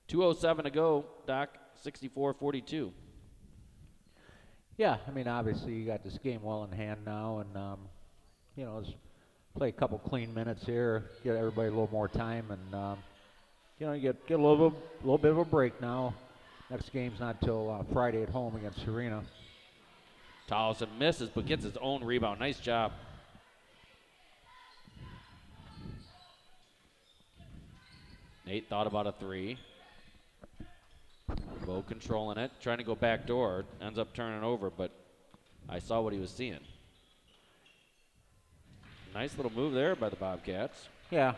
A: .207 to go, Doc. 64-42.
B: Yeah, I mean, obviously you got this game well in hand now, and you know, just play a couple clean minutes here, get everybody a little more time, and you know, you get a little bit of a break now. Next game's not till Friday at home against Serena.
A: Tolleson misses, but gets his own rebound. Nice job. Nate thought about a 3. Bo controlling it, trying to go back door, ends up turning over, but I saw what he was seeing. Nice little move there by the Bobcats.
B: Yeah.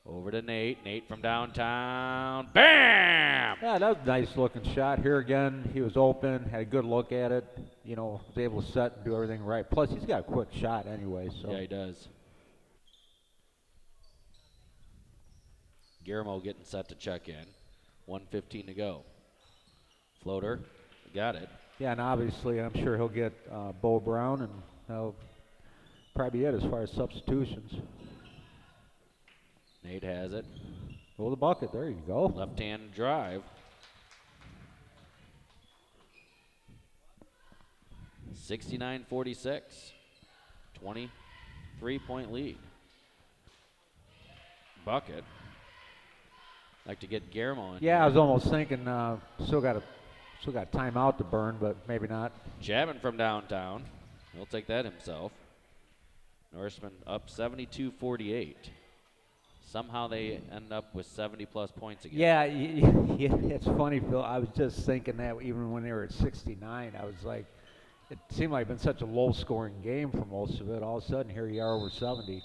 A: Over to Nate. Nate from downtown. Bam!
B: Yeah, that was a nice looking shot. Here again, he was open, had a good look at it, you know, was able to set and do everything right. Plus, he's got a quick shot anyway, so.
A: Yeah, he does. Guillermo getting set to check in. 1:15 to go. Floater, got it.
B: Yeah, and obviously I'm sure he'll get Bo Brown, and that'll probably be it as far as substitutions.
A: Nate has it.
B: Oh, the bucket. There you go.
A: Left-hand drive. 69-46. 23-point lead. Bucket. Like to get Guillermo in.
B: Yeah, I was almost thinking still got timeout to burn, but maybe not.
A: Chapman from downtown. He'll take that himself. Norseman up 72-48. Somehow they end up with 70-plus points again.
B: Yeah, it's funny, Phil. I was just thinking that even when they were at 69, I was like, it seemed like it's been such a low-scoring game for most of it. All of a sudden, here you are over 70.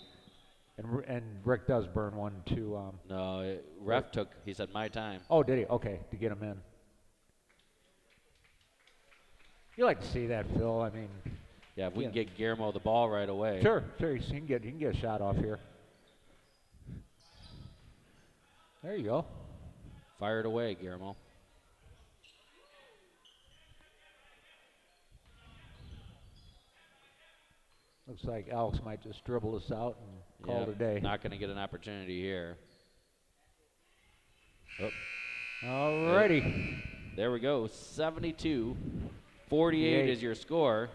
B: And Rick does burn one, too.
A: No, ref took, he said, my time.
B: Oh, did he? Okay, to get him in. You like to see that, Phil. I mean.
A: Yeah, if we can get Guillermo the ball right away.
B: Sure, he can get a shot off here. There you go.
A: Fire it away, Guillermo.
B: Looks like Alex might just dribble this out and call it a day.
A: Not going to get an opportunity here. Oh.
B: All righty.
A: There we go. 72-48 is your score.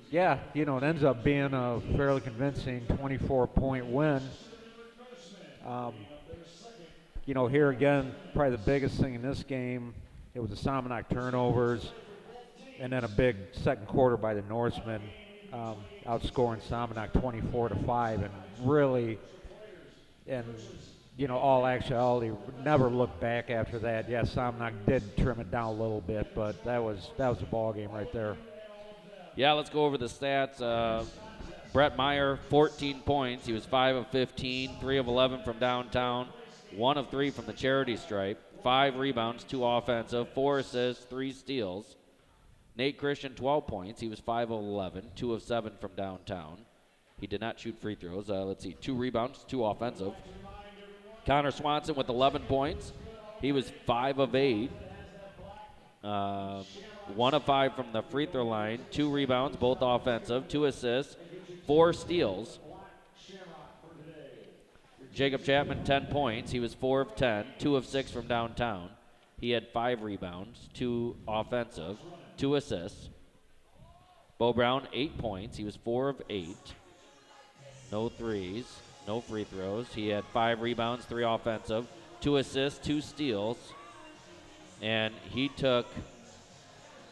B: Yeah, it ends up being a fairly convincing 24-point win. Here again, probably the biggest thing in this game, it was the Somonauk turnovers, and then a big second quarter by the Norsemen, outscoring Somonauk 24-5, and really, all actuality, never looked back after that. Yeah, Somonauk did trim it down a little bit, but that was a ball game right there.
A: Yeah, let's go over the stats. Brett Meyer, 14 points. He was 5 of 15, 3 of 11 from downtown, 1 of 3 from the charity stripe, 5 rebounds, 2 offensive, 4 assists, 3 steals. Nate Christian, 12 points. He was 5 of 11, 2 of 7 from downtown. He did not shoot free throws. 2 rebounds, 2 offensive. Connor Swanson with 11 points. He was 5 of 8. 1 of 5 from the free throw line, 2 rebounds, both offensive, 2 assists, 4 steals. Jacob Chapman, 10 points. He was 4 of 10, 2 of 6 from downtown. He had 5 rebounds, 2 offensive, 2 assists. Bo Brown, 8 points. He was 4 of 8. No threes, no free throws. He had 5 rebounds, 3 offensive, 2 assists, 2 steals. And he took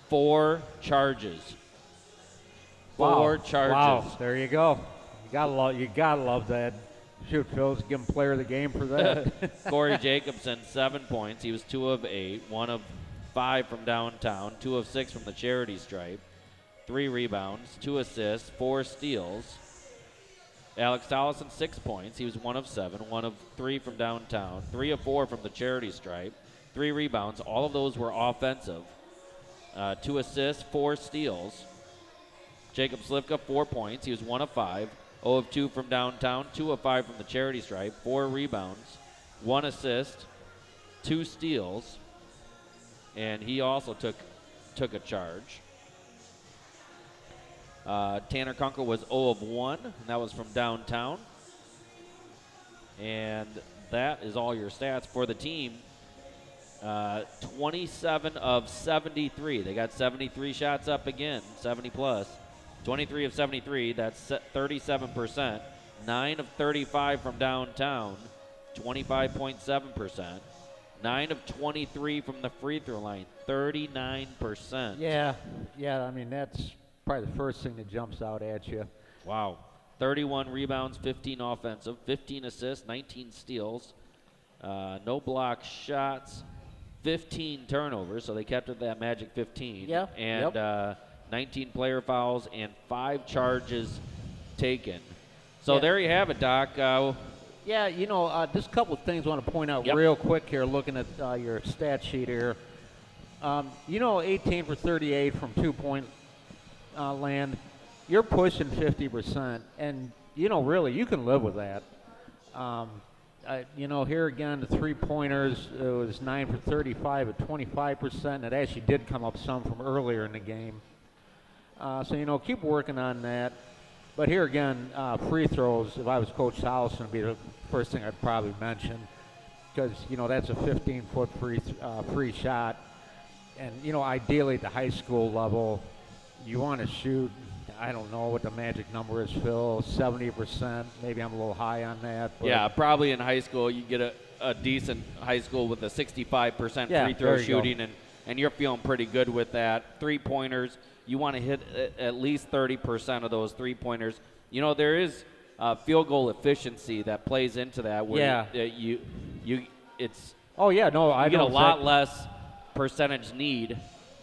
A: 4 charges. 4 charges.
B: Wow, there you go. You gotta love that. Shoot, Phil, give him player of the game for that.
A: Corey Jacobson, 7 points. He was 2 of 8, 1 of 5 from downtown, 2 of 6 from the charity stripe, 3 rebounds, 2 assists, 4 steals. Alex Tollison, 6 points. He was 1 of 7, 1 of 3 from downtown, 3 of 4 from the charity stripe, 3 rebounds. All of those were offensive. 2 assists, 4 steals. Jacob Slivka, 4 points. He was 1 of 5, 0 of 2 from downtown, 2 of 5 from the charity stripe, 4 rebounds, 1 assist, 2 steals, and he also took a charge. Tanner Kunkel was 0 of 1, and that was from downtown. And that is all your stats for the team. 27 of 73. They got 73 shots up again, 70 plus. 23 of 73, that's 37%. 9 of 35 from downtown, 25.7%. 9 of 23 from the free throw line, 39%.
B: Yeah, I mean, that's probably the first thing that jumps out at you.
A: Wow. 31 rebounds, 15 offensive, 15 assists, 19 steals. No block shots, 15 turnovers, so they kept it that magic 15.
B: Yeah.
A: And 19 player fouls and 5 charges taken. So there you have it, Doc.
B: Yeah, just a couple of things I want to point out real quick here, looking at your stat sheet here. 18 for 38 from 2-point land. You're pushing 50%, and, really, you can live with that. You know, here again, the three-pointers, it was 9 for 35 at 25%. It actually did come up some from earlier in the game. So, you know, keep working on that. But here again, free throws, if I was Coach Hollison, would be the first thing I'd probably mention, because, you know, that's a 15-foot free shot. And, you know, ideally at the high school level, you want to shoot, I don't know what the magic number is, Phil, 70%. Maybe I'm a little high on that. But
A: yeah, probably in high school you get a decent high school with a 65%
B: Yeah,
A: free throw
B: there you go.
A: shooting, and you're feeling pretty good with that. Three-pointers, you want to hit at least 30% of those three-pointers. You know, there is field goal efficiency that plays into that. Where it's
B: oh, yeah, no, I
A: you get a
B: don't
A: lot
B: think-
A: less percentage need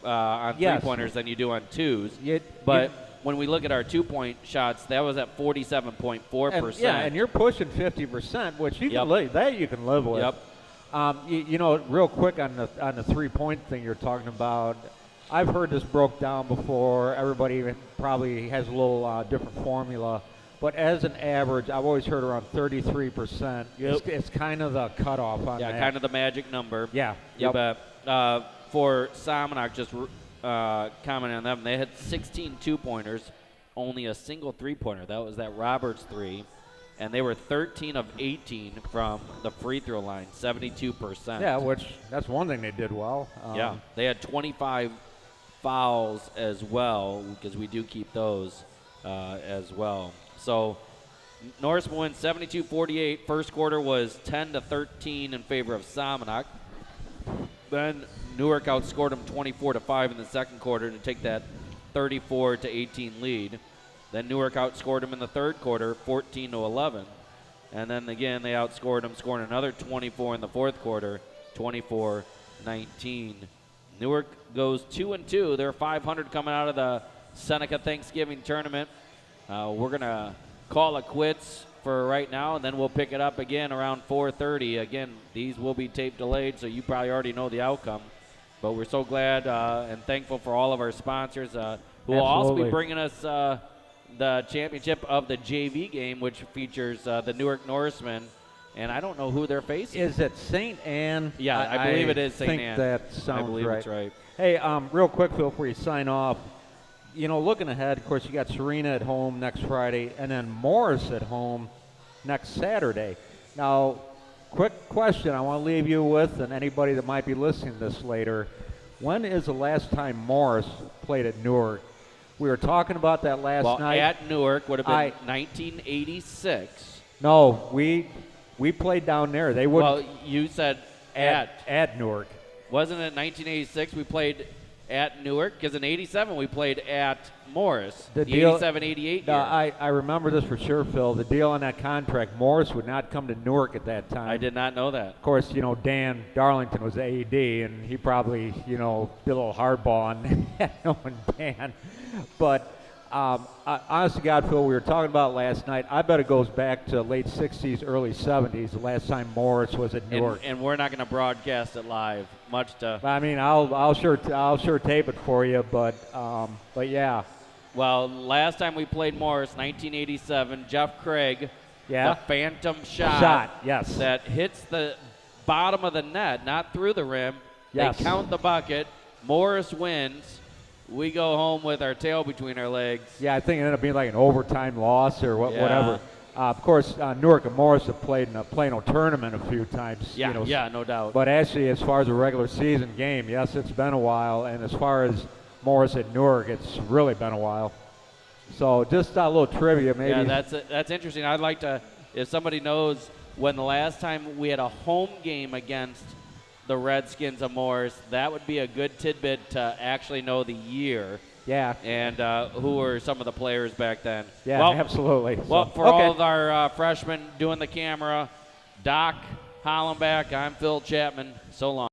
A: on
B: Yes.
A: three-pointers than you do on twos.
B: It-
A: But
B: it-
A: when we look at our two-point shots, that was at 47.4%.
B: Yeah, and you're pushing 50%, which you
A: Yep.
B: can live, that you can live with.
A: Yep.
B: You know, real quick on the three-point thing you're talking about, I've heard this broke down before. Everybody probably has a little different formula, but as an average, I've always heard around 33%.
A: Yep.
B: It's kind of the cutoff on
A: Yeah,
B: that.
A: kind of the magic number.
B: Yeah.
A: You
B: Yep.
A: bet. For Somonauk, just commenting on them, they had 16 two-pointers, only a single three-pointer. That was that Roberts three. And they were 13 of 18 from the free throw line, 72%.
B: Yeah, which that's one thing they did well.
A: Yeah, they had 25 fouls as well, because we do keep those as well. So Norris wins 72-48. First quarter was 10-13 in favor of Somonauk. Then Newark outscored them 24-5 in the second quarter to take that 34-18 lead. Then Newark outscored them in the third quarter, 14-11. And then again, they outscored them, scoring another 24 in the fourth quarter, 24-19. Newark goes 2-2. They're 500 coming out of the Seneca Thanksgiving tournament. We're going to call it quits for right now, and then we'll pick it up again around 4:30. Again, these will be tape delayed, so you probably already know the outcome. But we're so glad and thankful for all of our sponsors who will also be
B: Absolutely.
A: bringing us the championship of the JV game, which features the Newark Norsemen. And I don't know who they're facing.
B: Is it St. Anne?
A: Yeah, I believe it is St.
B: think
A: Anne.
B: that sounds
A: I believe
B: right.
A: it's right.
B: Hey, real quick, Phil, before you sign off, you know, looking ahead, of course, you got Serena at home next Friday, and then Morris at home next Saturday. Now, quick question I want to leave you with, and anybody that might be listening to this later, when is the last time Morris played at Newark? We were talking about that last night.
A: At Newark would have been 1986.
B: No, we played down there. They would.
A: Well, you said
B: at Newark.
A: Wasn't it 1986 we played at Newark? Because in 87 we played at Morris. The
B: deal-
A: 87-88 year.
B: I remember this for sure, Phil. The deal on that contract, Morris would not come to Newark at that time.
A: I did not know that.
B: Of course, you know, Dan Darlington was the AD, and he probably, you know, did a little hardball on knowing Dan. But honest to God, Phil, we were talking about it last night. I bet it goes back to late 60s, early 70s, the last time Morris was at Newark.
A: And we're not going to broadcast it live, much to.
B: I mean, I'll sure tape it for you, but yeah.
A: Well, last time we played Morris, 1987, Jeff Craig,
B: Yeah.
A: the phantom shot.
B: Yes.
A: That hits the bottom of the net, not through the rim.
B: Yes.
A: They count the bucket. Morris wins. We go home with our tail between our legs.
B: Yeah, I think it ended up being like an overtime loss or
A: Yeah.
B: whatever. Of course, Newark and Morris have played in a Plano tournament a few times.
A: Yeah,
B: you know,
A: yeah, no doubt.
B: But actually, as far as a regular season game, yes, it's been a while. And as far as Morris at Newark, it's really been a while. So just a little trivia, maybe.
A: Yeah, that's interesting. I'd like to, if somebody knows when the last time we had a home game against the Redskins of Morris, that would be a good tidbit to actually know the year.
B: Yeah.
A: And who were some of the players back then.
B: Yeah,
A: well,
B: absolutely.
A: Well,
B: So,
A: for
B: okay.
A: all of our freshmen doing the camera, Doc Hollenbach, I'm Phil Chapman. So long.